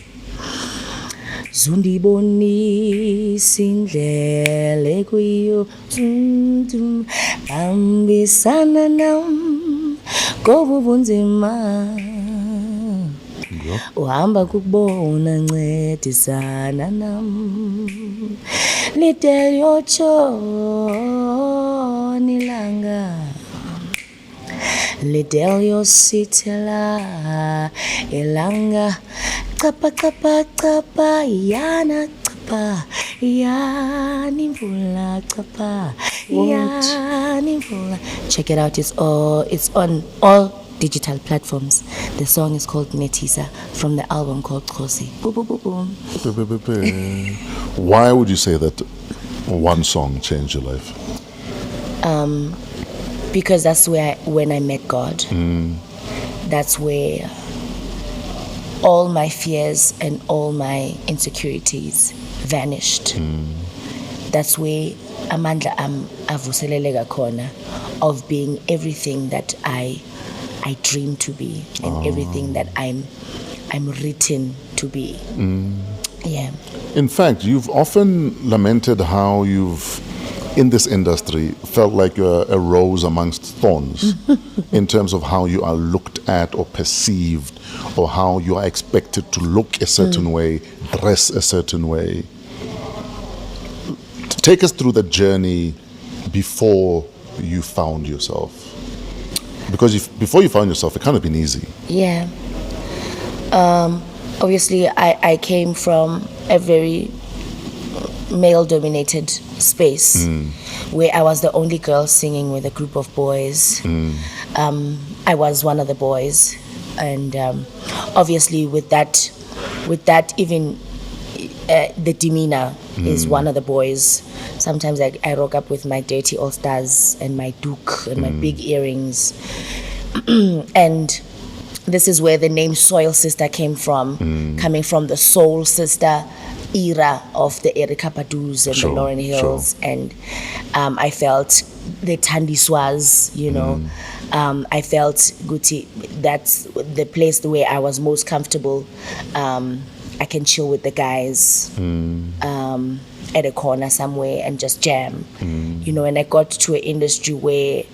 zundibonisa indlela ekuyo, bambisana nam ngobu bunzima, uhamba kukubona ncedisana nam, lidelyotsho nilanga Lidelio sitela ilanga Kapa kapa kapa yana kapa yani mvula kapa yani mvula. Check it out. It's on all digital platforms. The song is called Netisa from the album called Kosi. Boom, boom, boom, boom. Why would you say that one song changed your life? Because that's when I met God. That's where all my fears and all my insecurities vanished. That's where amandla avuseleleka khona of being everything that I dream to be and everything that I'm written to be. Yeah. In fact, you've often lamented how you've, in this industry, felt like you're a rose amongst thorns in terms of how you are looked at or perceived, or how you are expected to look a certain way, dress a certain way. Take us through the journey before you found yourself. Because before you found yourself, it can't have been easy. Yeah. Obviously, I came from a very male-dominated space where I was the only girl singing with a group of boys. I was one of the boys, and obviously with that even the demeanor is one of the boys. Sometimes I rock up with my dirty all-stars and my duke and my big earrings. And this is where the name Soil Sister came from, coming from the Soul Sister era of the Erika Badu's and the Lauryn Hills. And I felt the Tandiswas, you know. I felt Guti, that's the place where I was most comfortable. I can chill with the guys at a corner somewhere and just jam, you know. And I got to an industry where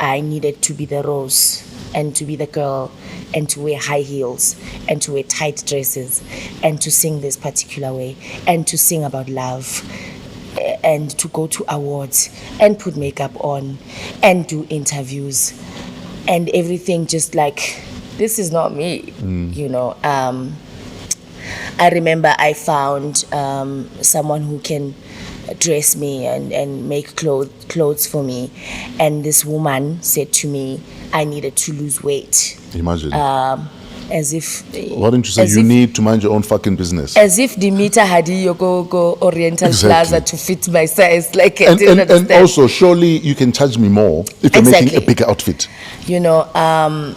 I needed to be the rose and to be the girl and to wear high heels and to wear tight dresses and to sing this particular way and to sing about love and to go to awards and put makeup on and do interviews and everything, just like, this is not me, you know. I remember I found someone who can dress me and make clothes for me, and this woman said to me I needed to lose weight. Imagine. As if... Why didn't you say you need to mind your own fucking business? As if Demeter had go Oriental Exactly. Plaza to fit my size. Like, I And, didn't and understand. also, surely you can charge me more if you're making a bigger outfit. You know, How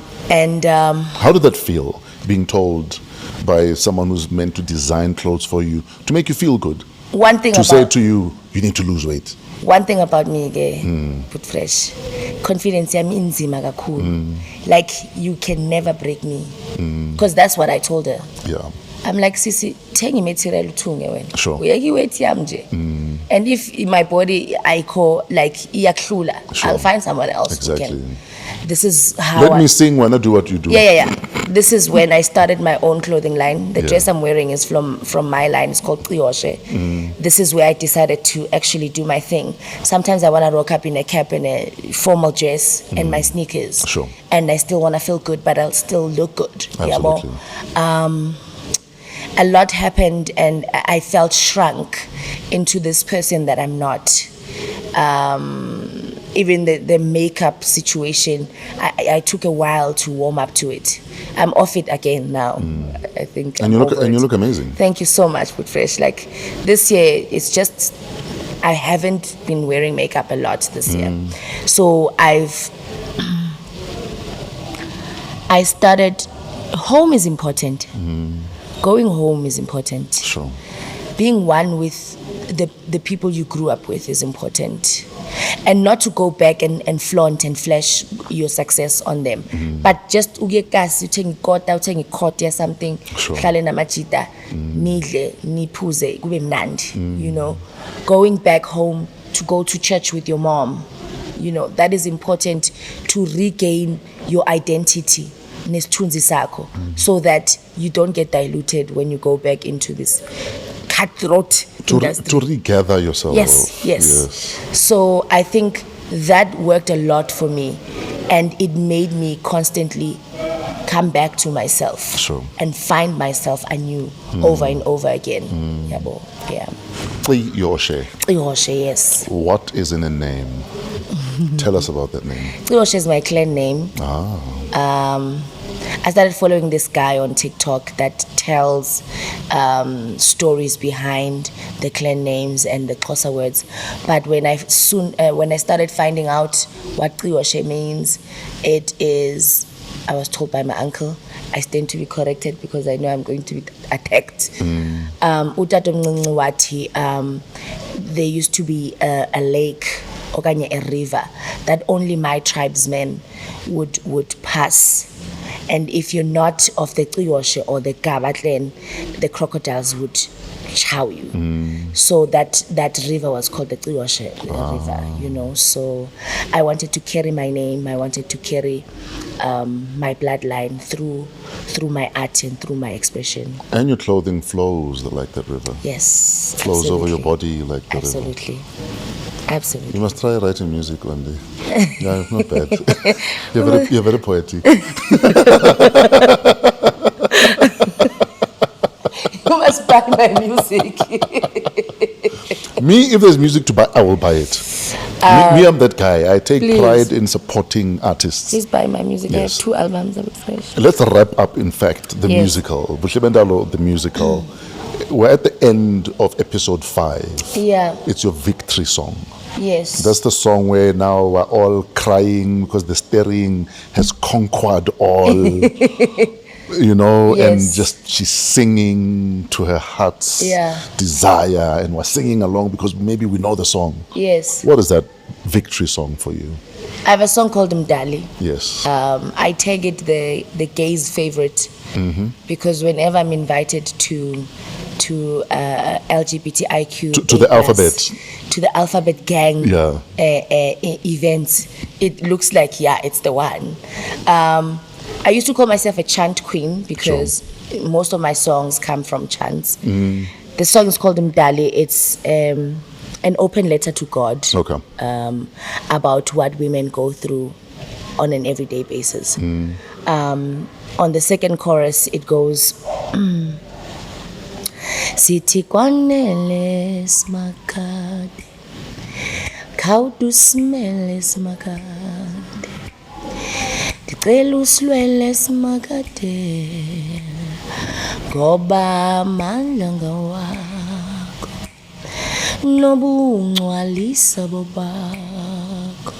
did that feel, being told by someone who's meant to design clothes for you to make you feel good? one thing To about... say to you, you need to lose weight. One thing about me, put fresh, confidence yami inzima kakhulu. Like, you can never break me, because that's what I told her. Yeah. I'm like, Sisi, thengi material uthunge wena. Sure. Uyeki weight yami nje. And if in my body I call like iyaklula, Sure. I'll find someone else Exactly. who can. This is how Let me sing when I do what you do. Yeah. This is when I started my own clothing line. The Yeah. dress I'm wearing is from my line. It's called Trioshe. This is where I decided to actually do my thing. Sometimes I want to rock up in a cap and a formal dress and my sneakers. Sure. And I still want to feel good, but I'll still look good. Absolutely. A lot happened, and I felt shrunk into this person that I'm not. Even the makeup situation, I took a while to warm up to it. I'm off it again now. I think. And you look amazing. Thank you so much, Put Fresh. Like, this year, it's just, I haven't been wearing makeup a lot this year. So I started, home is important. Going home is important. Sure. Being one with the people you grew up with is important. And not to go back and flaunt and flash your success on them. But just ugekasi uthenga ikota, uthenga ikoti or something, Sure. hlale namajita, nidle, niphuze, kube mnandi, you know. Going back home to go to church with your mom, you know, that is important to regain your identity, nesithunzi sakho, so that you don't get diluted when you go back into this cutthroat industry. To regather yourself. Yes. So I think that worked a lot for me And it made me constantly come back to myself. Sure. And find myself anew over and over again. Yabo. Yeah. Yoshe. Yoshe, yes. What is in a name? Tell us about that name. Yoshe is my clan name. I started following this guy on TikTok that tells stories behind the clan names and the Xhosa words. But when I started finding out what Yoshe means, it is, I was told by my uncle, I stand to be corrected because I know I'm going to be attacked. Utatomncinci wathi, there used to be a lake, okanye a river, that only my tribesmen would pass. And if you're not of the Xiyoshe or the Gaba clan, the crocodiles would chow you. So that river was called the Xiyoshe river, you know. So I wanted to carry my name. I wanted to carry my bloodline through my art and through my expression. And your clothing flows like that river. Yes, Flows absolutely. over your body like the river. Absolutely. You must try writing music one day. Yeah, not bad. You're very poetic. You must buy my music. Me, if there's music to buy, I will buy it. Me, I'm that guy. I take pride in supporting artists. Please buy my music. Yes. I have 2 albums of fresh. Let's wrap up, in fact, the Yes. musical. Buhlebendalo, the musical. We're at the end of episode 5. Yeah. It's your victory song. Yes. That's the song where now we're all crying because the steering has conquered all, you know, Yes. and just she's singing to her heart's desire, and we're singing along because maybe we know the song. Yes. What is that victory song for you? I have a song called Mdali. Yes. I tag it the gay's favorite because whenever I'm invited to LGBTIQ To the alphabet. to the alphabet gang events, it looks like it's the one. I used to call myself a chant queen because most of my songs come from chants. The song is called Mdali. It's an open letter to God about what women go through on an everyday basis. On the second chorus, it goes, Sithi kwanele smakade, khawudu smele smakade, ndicela usilwele smakade, ngoba amandla ngawakho, nobungcwalisa bobakho,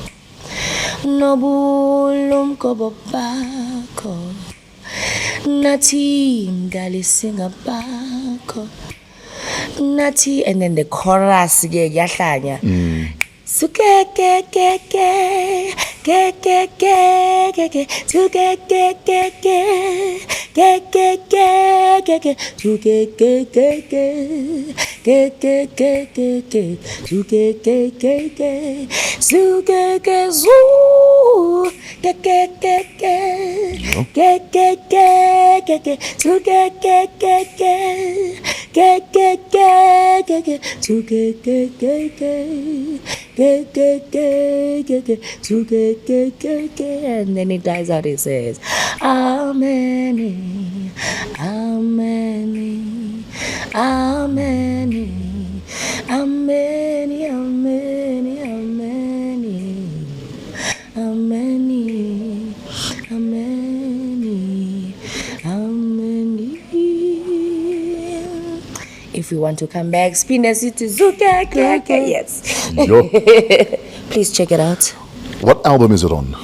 nobulumko bobakho, nathi mdali singabakho, nathi, and then the chorus yahlanya. Suke ke ke ke ke ke ke ke ke suke ke ke ke ke ke ke ke ke suke ke ke ke ke ke ke ke ke suke ke ke ke suke ke zu ke ke ke ke ke ke ke ke ke suke ke ke ke ke ke ke ke suke ke ke ke and then it dies out. It says, Amen, Amen, Amen, Amen, Amen, Amen, Amen, Amen. If you want to come back, spin the city, yes. Please check it out. What album is it on?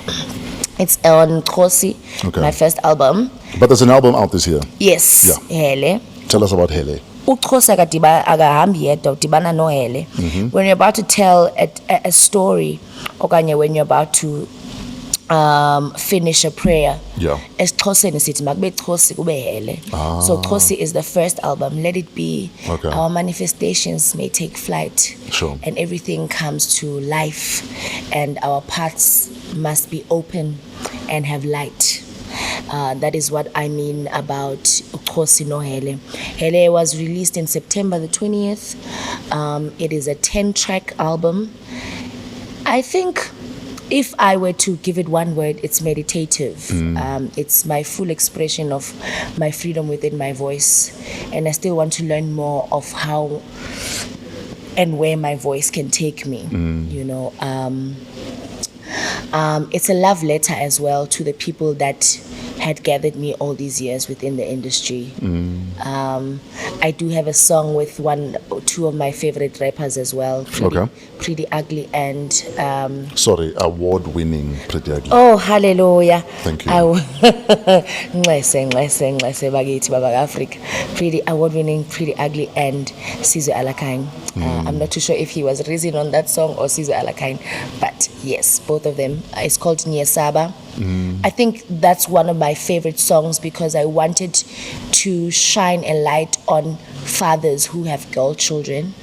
It's on Khosi, my first album. But there's an album out this year. Yes. Hele. Tell us about Hele. Uxhosa akahambi yedwa udibana no Hele. When you're about to tell a story, okanye when you're about to finish a prayer. Esixhoseni sithi makube Xosi kube Hele. So Xosi is the first album. Let it be. Our manifestations may take flight. And everything comes to life. And our paths must be open and have light. That is what I mean about Xosi no Hele. Hele was released in September the 20th. It is a 10-track album. I think If I were to give it one word, it's meditative. It's my full expression of my freedom within my voice. And I still want to learn more of how and where my voice can take me, you know. It's a love letter as well to the people that had gathered me all these years within the industry. I do have a song with two of my favorite rappers as well. Pretty Ugly and Sorry, award-winning Pretty Ugly. oh, hallelujah. Thank you. Nxese bakithi baba Africa. Pretty award-winning Pretty Ugly and Sizwe Alakain. I'm not too sure if he was raising on that song or Sizwe Alakain, but yes, both of them. It's called Nyesaba. I think that's one of my favorite songs because I wanted to shine a light on fathers who have girl children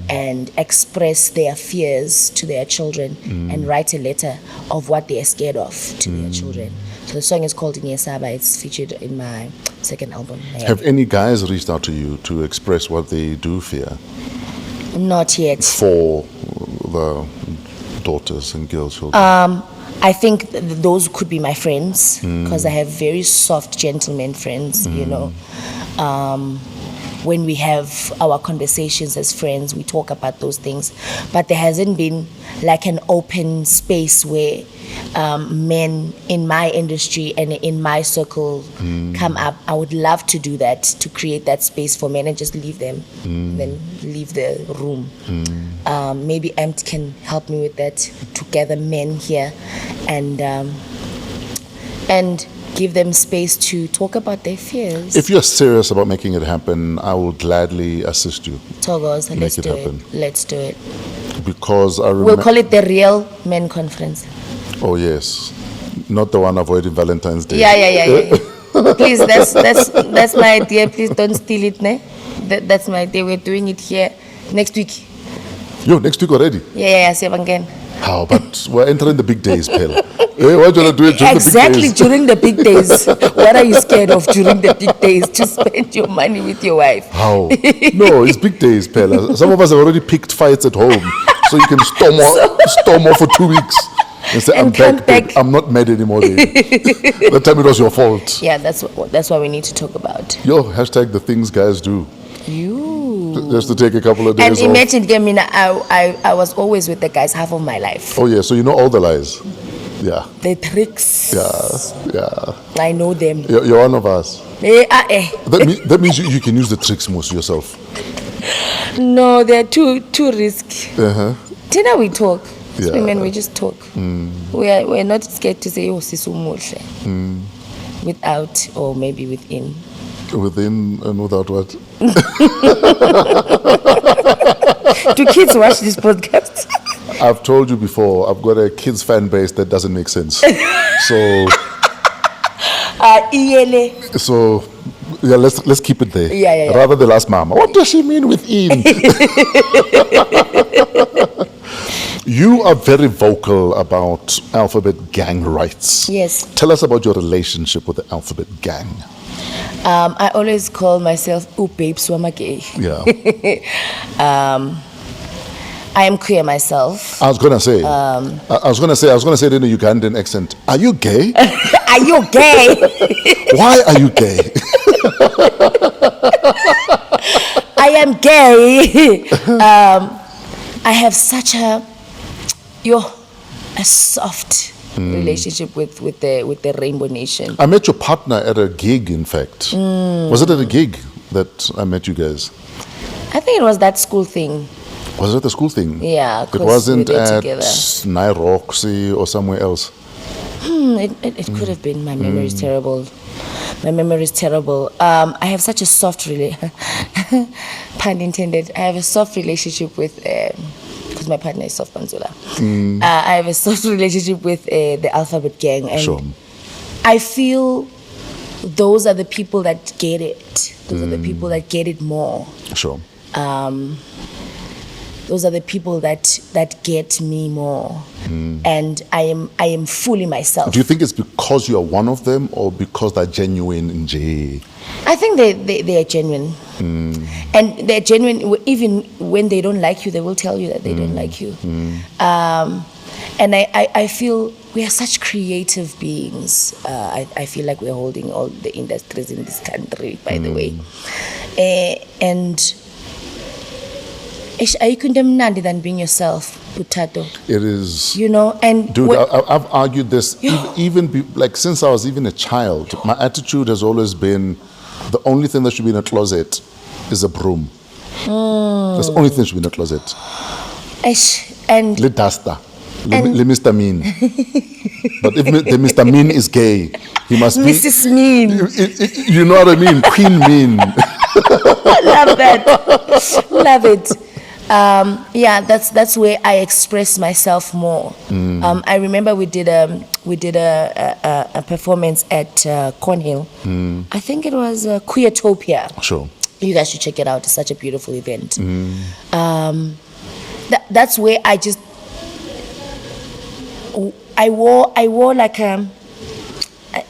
and express their fears to their children and write a letter of what they are scared of to their children. So the song is called Nyesaba. It's featured in my second album. Have any guys reached out to you to express what they do fear Not yet. for the daughters and girl children? I think those could be my friends because I have very soft gentleman friends, you know. When we have our conversations as friends, we talk about those things. But there hasn't been like an open space where men in my industry and in my circle come up. I would love to do that, to create that space for men and just leave them, then leave the room. Maybe Amt can help me with that, to gather men here and give them space to talk about their fears. If you're serious about making it happen, I will gladly assist you. Togos, let's it do happen. it. Let's do it. Because I We'll remember. call it the Real Men Conference. Oh yes, not the one avoiding Valentine's Day. Yeah. Please, that's my idea. Please don't steal it, ne? That's my idea. We're doing it here next week. Yo, next week already. Yeah, Sevangen. How? But we're entering the big days, Pell. Hey, why do you want to do it during Exactly, the big days? during the big days. What are you scared of during the big days? To spend your money with your wife. How? No, it's big days, Pella. Some of us have already picked fights at home, so you can storm off for 2 weeks. And say, I'm And come back, babe. back. I'm not mad anymore. That time it was your fault. Yeah, that's what we need to talk about. Yo, hashtag the things guys do. You. Just to take a couple of And days off. imagine, Gemina, I was always with the guys half of my life. Oh yeah, so you know all the lies. Yeah, The tricks. yeah. I know them. You're one of us. Eh. That means you can use the tricks most yourself. No, they're too risky. Tina, we talk. Yeah. Women, we just talk. We're not scared to say, oh, sisumuhle. Without or maybe within. Within and without what? Do kids watch this podcast? I've told you before, I've got a kids fan base that doesn't make sense. So yeah, let's keep it there. Yeah. Rather than ask Mama, what does she mean within? You are very vocal about Alphabet Gang rights. Yes. Tell us about your relationship with the Alphabet Gang. I always call myself Babe Swamake. Yeah. I am queer myself. I was gonna say it in a Ugandan accent. Are you gay? Are you gay? Why are you gay? I am gay. I have such a soft relationship with the Rainbow Nation. I met your partner at a gig, in fact. Was it at a gig that I met you guys? I think it was that school thing. Was it the school thing? Yeah, It 'cause wasn't we were at together. Nairoxy or somewhere else. It could have been. My memory is terrible. I have such a soft pun intended. I have a soft relationship with because my partner is soft Panzula. I have a soft relationship with the Alphabet Gang, and Sure. I feel those are the people that get it. Those are the people that get it more. Sure. Those are the people that get me more, and I am fully myself. Do you think it's because you are one of them or because they're genuine in J? I think they are genuine, and they're genuine even when they don't like you. They will tell you that they don't like you. And I feel we are such creative beings. I feel like we're holding all the industries in this country, by the way. And you couldn't than being yourself, Putato. It is. You know, and Dude, I've argued this like since I was even a child. My attitude has always been the only thing that should be in a closet is a broom. That's the only thing that should be in a closet. And Le duster. Le Mr. Mean. But if the Mr. Mean is gay, he must be Mrs. Mean. You know what I mean? Queen Mean. Love that. Love it. Yeah, that's where I express myself more. I remember we did a performance at Cornhill. I think it was Queertopia. Sure. You guys should check it out. It's such a beautiful event. That's where I wore like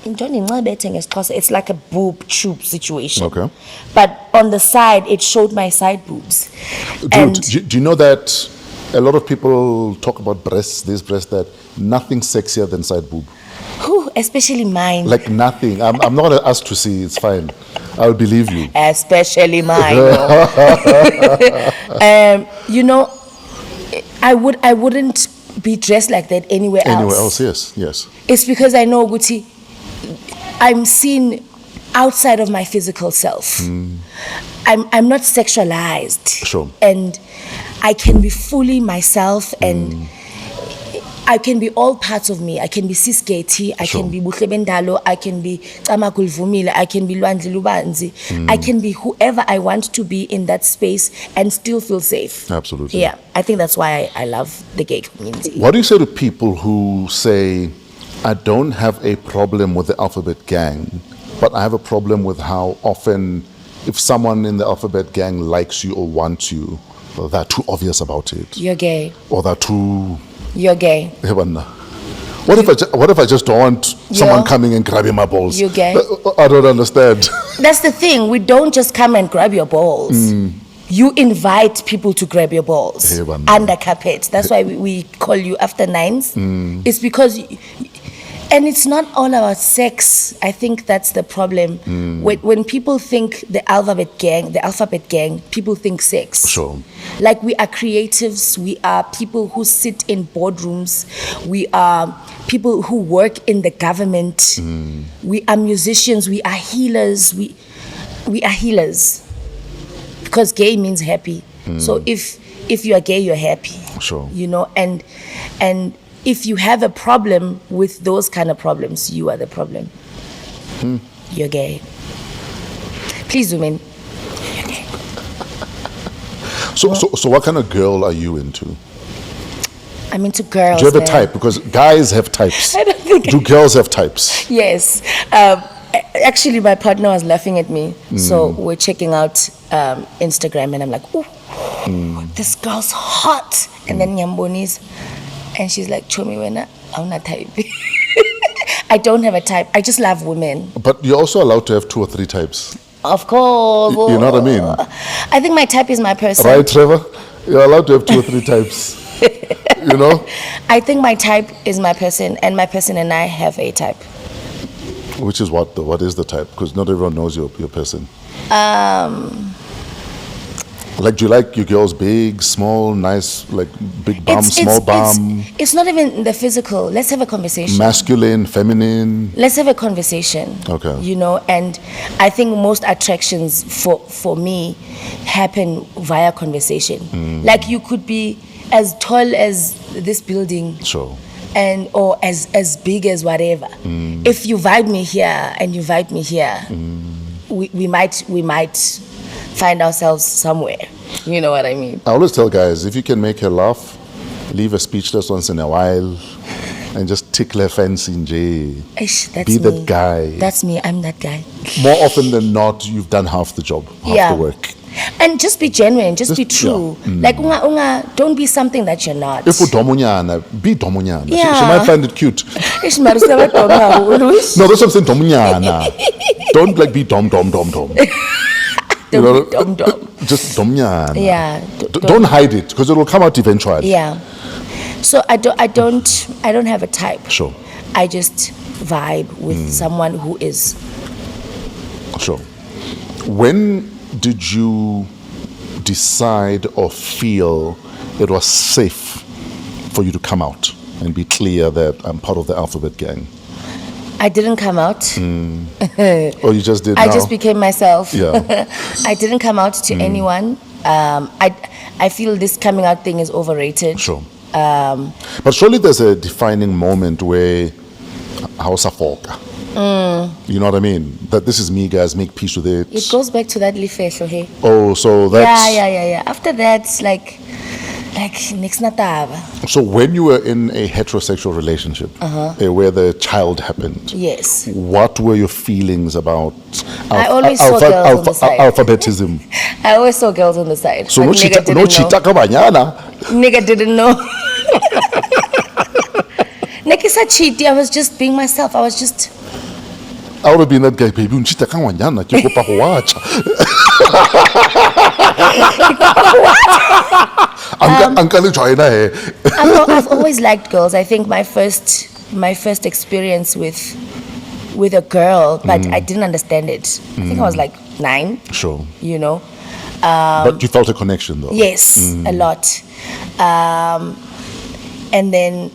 it's like a boob tube situation. Okay. But on the side, it showed my side boobs. Dude, do you know that a lot of people talk about breasts, this breast, that nothing sexier than side boob? Especially mine. Like nothing. I'm not going to ask to see. It's fine. I'll believe you. Especially mine. You know, I wouldn't be dressed like that anywhere else. Anywhere else, yes. It's because I know, Guti, I'm seen outside of my physical self. I'm not sexualized. Sure. And I can be fully myself, and I can be all parts of me. I can be Sis Gati, I can be Buhlebendalo, I can be Tamakul Vumile, I can be Luandli Lubanzi. I can be whoever I want to be in that space and still feel safe. Absolutely. Yeah, I think that's why I love the gay community. What do you say to people who say, I don't have a problem with the alphabet gang, but I have a problem with how often, if someone in the alphabet gang likes you or wants you, they're too obvious about it? You're gay. Or they're too... You're gay. What if I just don't want someone coming and grabbing my balls? You're gay. I don't understand. That's the thing. We don't just come and grab your balls. You invite people to grab your balls under carpet. That's why we call you after nines. It's because... And it's not all about sex. I think that's the problem. When people think the alphabet gang, people think sex. Sure. Like, we are creatives, we are people who sit in boardrooms, we are people who work in the government, we are musicians, we are healers, we are healers. Because gay means happy. So if you are gay, you're happy. Sure. You know, and if you have a problem with those kind of problems, you are the problem. You're gay. Please, women. You're gay. So what kind of girl are you into? I'm into girls. Do you have a man. type? Because guys have types. I don't think. Do girls have types? Yes. Actually, my partner was laughing at me. So we're checking out Instagram, and I'm like, "Ooh, this girl's hot." And then Nyamboni's. And she's like, Chomi wena, I'm not type. I don't have a type. I just love women. But you're also allowed to have 2 or 3 types. Of course. You know what I mean? I think my type is my person. Right, Trevor? You're allowed to have 2 or 3 types. You know? I think my type is my person, and my person and I have a type. Which is what? What is the type? Because not everyone knows your person. Like, do you like your girls big, small, nice, like big bum, small bum? It's not even the physical. Let's have a conversation. Masculine, feminine? Let's have a conversation. Okay. You know, and I think most attractions for me happen via conversation. Like, you could be as tall as this building. Sure. Or as big as whatever. If you vibe me here and you vibe me here, we might find ourselves somewhere. You know what I mean? I always tell guys, if you can make her laugh, leave her speechless once in a while, and just tickle her fancy in J. That's Be me. that guy. That's me. I'm that guy. More often than not, you've done half the job, half the work. And just be genuine, just be true. Like, don't be something that you're not. If domunyana, be domunyana. Yeah. She might find it cute. No, that's what I'm saying, domunyana. Don't like be dom. Dom. Just domunyana. Yeah. Don't hide it, because it will come out eventually. Yeah. So I don't have a type. Sure. I just vibe with someone who is. Sure. When did you decide or feel it was safe for you to come out and be clear that I'm part of the alphabet gang? I didn't come out. Or you just did I now? just became myself. Yeah. I didn't come out to anyone. I feel this coming out thing is overrated. Sure. But surely there's a defining moment where how's foka? You know what I mean? That this is me, guys, make peace with it. It goes back to that lifehlo, hey. Oh, so that's... Yeah. After that, like next nataba. So when you were in a heterosexual relationship where the child happened, Yes. what were your feelings about I always saw girls on the side. alphabetism? I always saw girls on the side. So but no nigga didn't know. chita ka banyana. Nigga didn't know. Nekisa cheaty. I was just being myself. I would have been that guy, baby. Unchita ka banyana. Ke kopa go watcha. Uncle China. I've always liked girls. I think my first experience with a girl, but I didn't understand it. I think I was like 9. Sure. You know. But you felt a connection, though. Yes, a lot. And then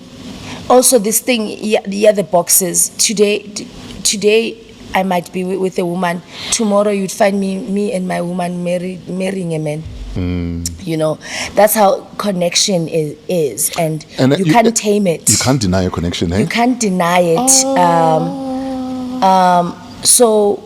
also this thing, the boxes. Today I might be with a woman. Tomorrow you'd find me and my woman marrying a man. You know, that's how connection is, and you can't tame it. You can't deny a connection, eh? You can't deny it. So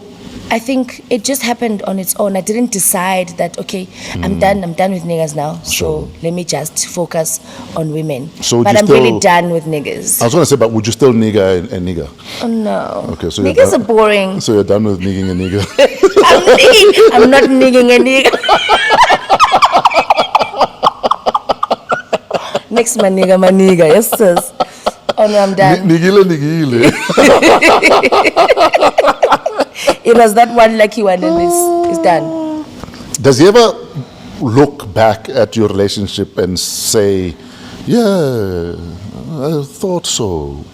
I think it just happened on its own. I didn't decide that, okay, I'm done with niggas now. Sure. So let me just focus on women. So but I'm really done with niggas. I was going to say, but would you still nigga a nigga? Oh, no. Okay, so niggas are boring. So you're done with nigging a nigga? I'm not nigging a nigga. Next, my nigga. Yes, sis. Oh, no, I'm done. Nigile. It was that one lucky one and it's done. Does he ever look back at your relationship and say, yeah, I thought so?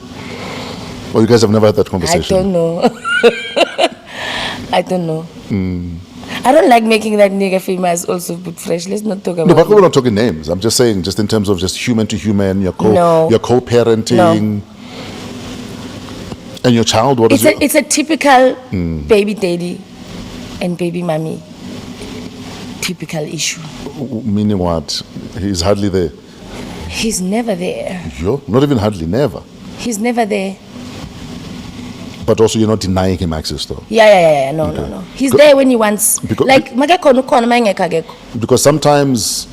Or you guys have never had that conversation? I don't know. I don't know. I don't like making that nigga famous also, but fresh. Let's not talk about No, but we're not talking names. I'm just saying, just in terms of just human to human, your co-parenting. No. And your child, It's a typical baby daddy and baby mommy typical issue. Meaning what? He's hardly there. He's never there. Yo, not even hardly, never. He's never there. But also you're not denying him access though. Yeah. No. He's there when he wants. Because sometimes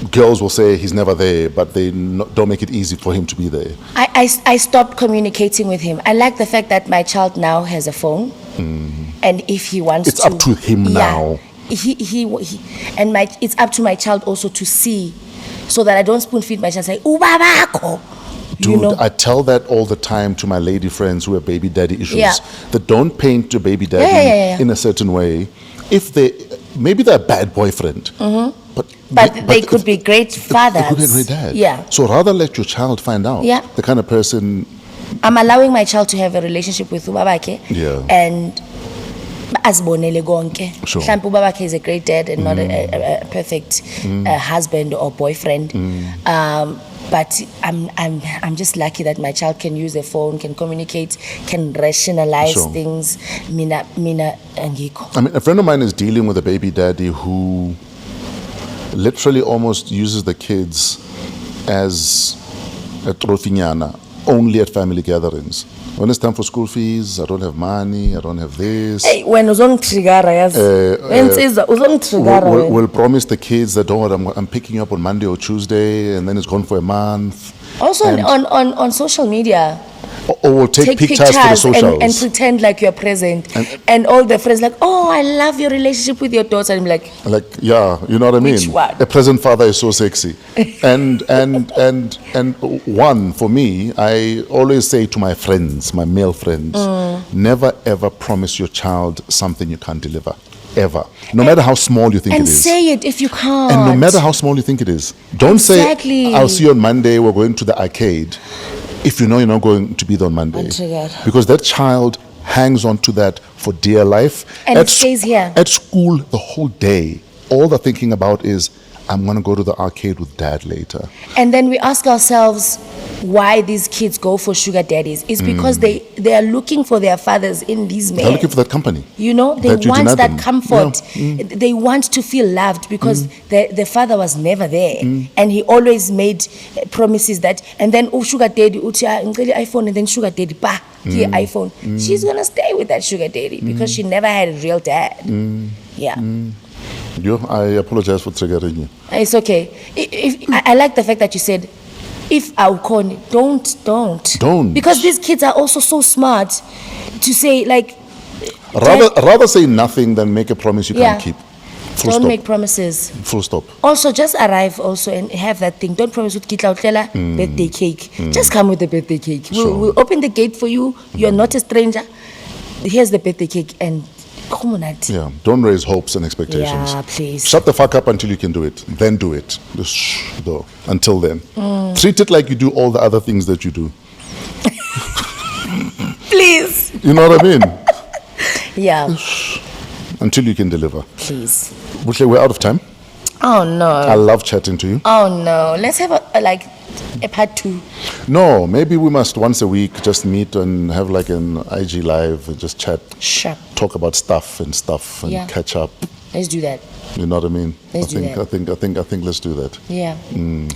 girls will say he's never there, but they don't make it easy for him to be there. I stopped communicating with him. I like the fact that my child now has a phone, and if he wants it's up to him now. It's up to my child also to see, so that I don't spoon feed my child and say ubabako. Dude, you know? I tell that all the time to my lady friends who have baby daddy issues. Yeah. That don't paint your baby daddy in a certain way. If maybe they're a bad boyfriend, but they could be great fathers. They could be a great dad. Yeah. So rather let your child find out the kind of person. I'm allowing my child to have a relationship with ubabake. Yeah. And azibonele gonke. Sure. Mhlawumbe ubabake is a great dad and not a perfect husband or boyfriend. But I'm just lucky that my child can use a phone, can communicate, can rationalize things. Mina angiko. I mean, a friend of mine is dealing with a baby daddy who literally almost uses the kids as a trophinyana only at family gatherings. When it's time for school fees, I don't have money, I don't have this. Hey, when uzongitrigara we'll promise the kids that, don't worry, I'm picking you up on Monday or Tuesday, and then it's gone for a month. Also on social media. Or we'll take pictures for the socials. And pretend like you're present. And all the friends like, oh, I love your relationship with your daughter. And I'm like, yeah, you know what I mean? Which one? A present father is so sexy. and one, for me, I always say to my friends, my male friends, never ever promise your child something you can't deliver. ever. No matter how small you think And it is. say it if you can't. And no matter how small you think it is. Don't Exactly. say, I'll see you on Monday, we're going to the arcade, if you know you're not going to be there on Monday. Untriggered. Because that child hangs on to that for dear life. And it stays here. At school, the whole day, all they're thinking about is, I'm going to go to the arcade with dad later. And then we ask ourselves why these kids go for sugar daddies. It's because they are looking for their fathers in these men. They're looking for that company. You know, they that you want deny that them. comfort. Yeah. They want to feel loved because the father was never there. And he always made promises that, and then, oh, sugar daddy, ngicela iPhone, and then sugar daddy, here, iPhone. She's going to stay with that sugar daddy because she never had a real dad. Yeah. I apologize for triggering you. It's okay. I like the fact that you said, if I would call it, don't. Because these kids are also so smart to say, like, Rather say nothing than make a promise you Yeah. can't keep. Full don't stop. make promises. Full stop. Also, just arrive also and have that thing. Don't promise with kitla utlela birthday cake. Just come with the birthday cake. Sure. We'll open the gate for you. You're not a stranger. Here's the birthday cake and come on. Yeah, don't raise hopes and expectations. Yeah, please. Shut the fuck up until you can do it. Then do it. Just shh, though. Until then. Treat it like you do all the other things that you do. Please. You know what I mean? Yeah, Until you can deliver. please. Bushle, we're out of time. Oh no. I love chatting to you. Oh no. Let's have a part 2. No, maybe we must once a week just meet and have like an IG live and just chat. Sure. Talk about stuff and Yeah. catch up. Let's do that. You know what I mean? Let's do that. I think let's do that. Yeah.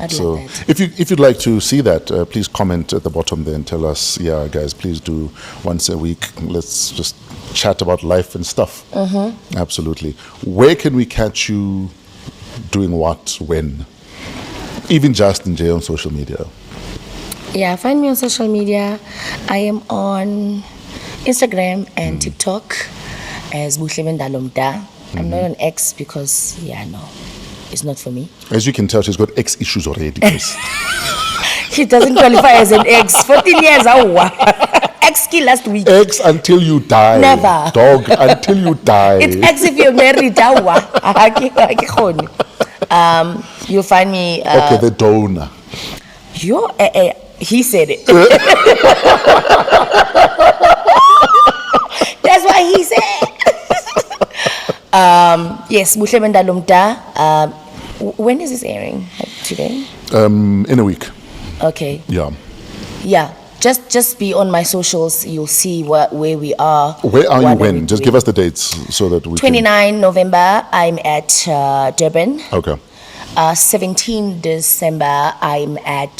I'd So like that. if you'd like to see that, please comment at the bottom there and tell us, yeah, guys, please do once a week. Let's just chat about life and stuff. Absolutely. Where can we catch you doing what, when? Even just in J on social media. Yeah, find me on social media. I am on Instagram and TikTok as Buhlebendalo. I'm not on X because, no, it's not for me. As you can tell, she's got X issues already. guys. She doesn't qualify as an X. 14 years, X key last week. X until you die. Never. Dog, until you die. It's X if you're married. You'll find me. Okay, the donor. He said it. That's what he said. Yes, Buhlebendalo. When is this airing? Like today? In a week. Okay. Yeah. Yeah. Just be on my socials. You'll see where we are. Where are you what when? we Just doing. give us the dates so that we 29 November, I'm at Durban. can... Okay. 17 December, I'm at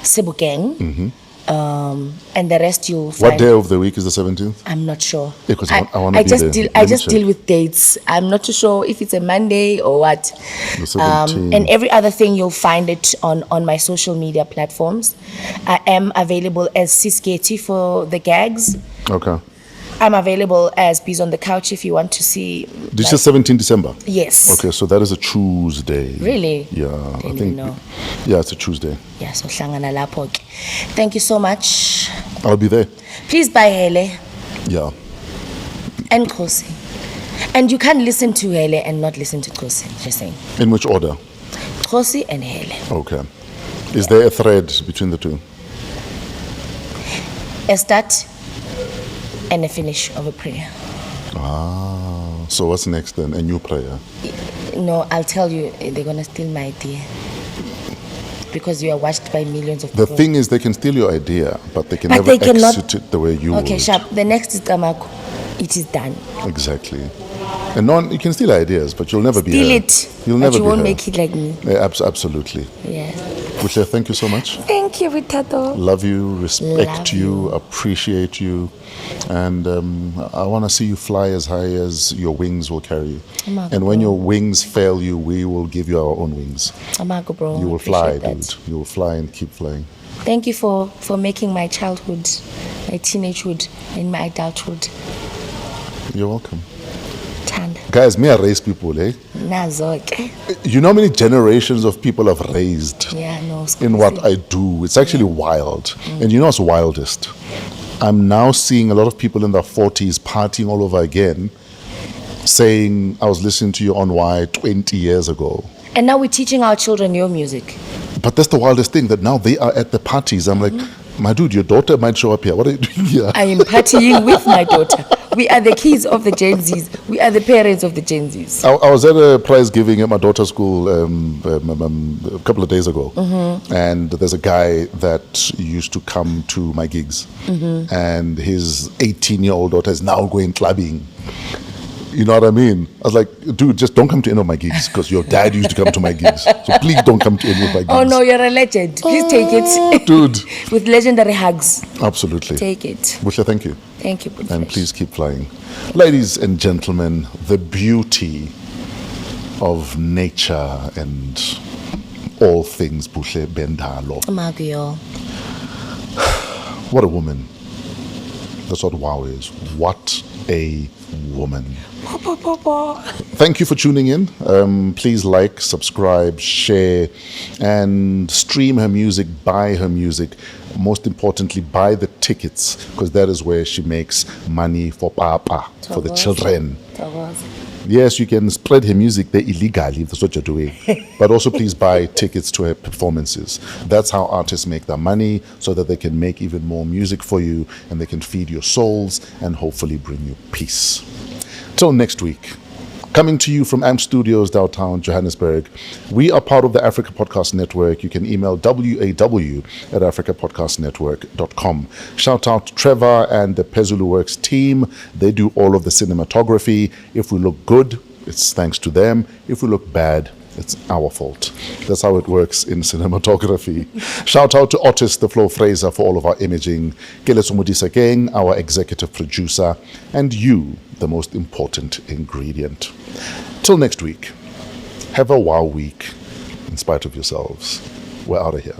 Sebokeng. And the rest you'll find. What day of the week is the 17th? I'm not sure. Yeah, 'cause I wanna be there. I Let me just check. deal with dates. I'm not too sure if it's a Monday or what. The 17th. And every other thing you'll find it on my social media platforms. I am available as Sisketi for the gags. Okay. I'm available as Bees on the Couch if you want to see. Did you say 17 December? Yes. Okay, so that is a Tuesday. Really? Yeah, I Didn't think. know. Yeah, it's a Tuesday. Yeah, so hlangana lapho ke. Thank you so much. I'll be there. Please buy Hele Yeah. and Kosi. And you can't listen to Hele and not listen to Kosi. Just saying. In which order? Kosi and Hele. Okay. Is there a thread between the two? A start and a finish of a prayer. Ah. So what's next then? A new prayer? No, I'll tell you, they're gonna steal my idea. Because you are watched by millions of The people. thing is, they can steal your idea, but they can But never they cannot- execute it the way you Okay, would. sharp. The next is Tamako. It is done. Exactly. And you can steal ideas, but you'll never be Steal her. it. You'll but never you be won't her. make it like me. Yeah, absolutely. Yeah. Bushle, thank you so much. Thank you, Vitato. Love you, respect Love you, appreciate you, and I want to see you fly as high as your wings will carry you. Amako, And when bro. your wings fail you, we will give you our own wings. Amako, bro. You will fly, appreciate dude. that. You will fly and keep flying. Thank you for making my childhood, my teenagehood, and my adulthood. You're welcome. Tanda. Guys, me I raise people, eh? Nazoke. You know how many generations of people I've raised Yeah, no. in what I do? It's actually wild. And you know what's wildest? I'm now seeing a lot of people in their 40s partying all over again. saying, I was listening to you on Y 20 years ago. And now we're teaching our children your music. But that's the wildest thing, that now they are at the parties. I'm like, my dude, your daughter might show up here. What are you doing here? I am partying with my daughter. We are the kids of the Gen Zs. We are the parents of the Gen Zs. I was at a prize giving at my daughter's school a couple of days ago. And there's a guy that used to come to my gigs. And his 18-year-old daughter is now going clubbing. You know what I mean? I was like, dude, just don't come to any of my gigs, because your dad used to come to my gigs. So please don't come to any of my gigs. Oh no, you're a legend. Please take it. Dude. With legendary hugs. Absolutely. Take it. Busha, thank you. Thank you. And please keep flying. Ladies and gentlemen, the beauty of nature and all things Buhlebendalo. Magio. What a woman. That's what WOW is. What a woman. Thank you for tuning in. Please like, subscribe, share, and stream her music, buy her music. Most importantly, buy the tickets, because that is where she makes money for Papa, for the children. Yes, you can spread her music there illegally, if that's what you're doing. But also please buy tickets to her performances. That's how artists make their money, so that they can make even more music for you, and they can feed your souls and hopefully bring you peace. Till next week. Coming to you from AMP Studios, downtown Johannesburg. We are part of the Africa Podcast Network. You can email waw@africapodcastnetwork.com. Shout out to Trevor and the Pezulu Works team. They do all of the cinematography. If we look good, it's thanks to them. If we look bad, it's our fault. That's how it works in cinematography. Shout out to Otis the Flo Fraser for all of our imaging. Keletso Modisa Gang, our executive producer. And you, the most important ingredient. Till next week, have a wow week in spite of yourselves. We're out of here.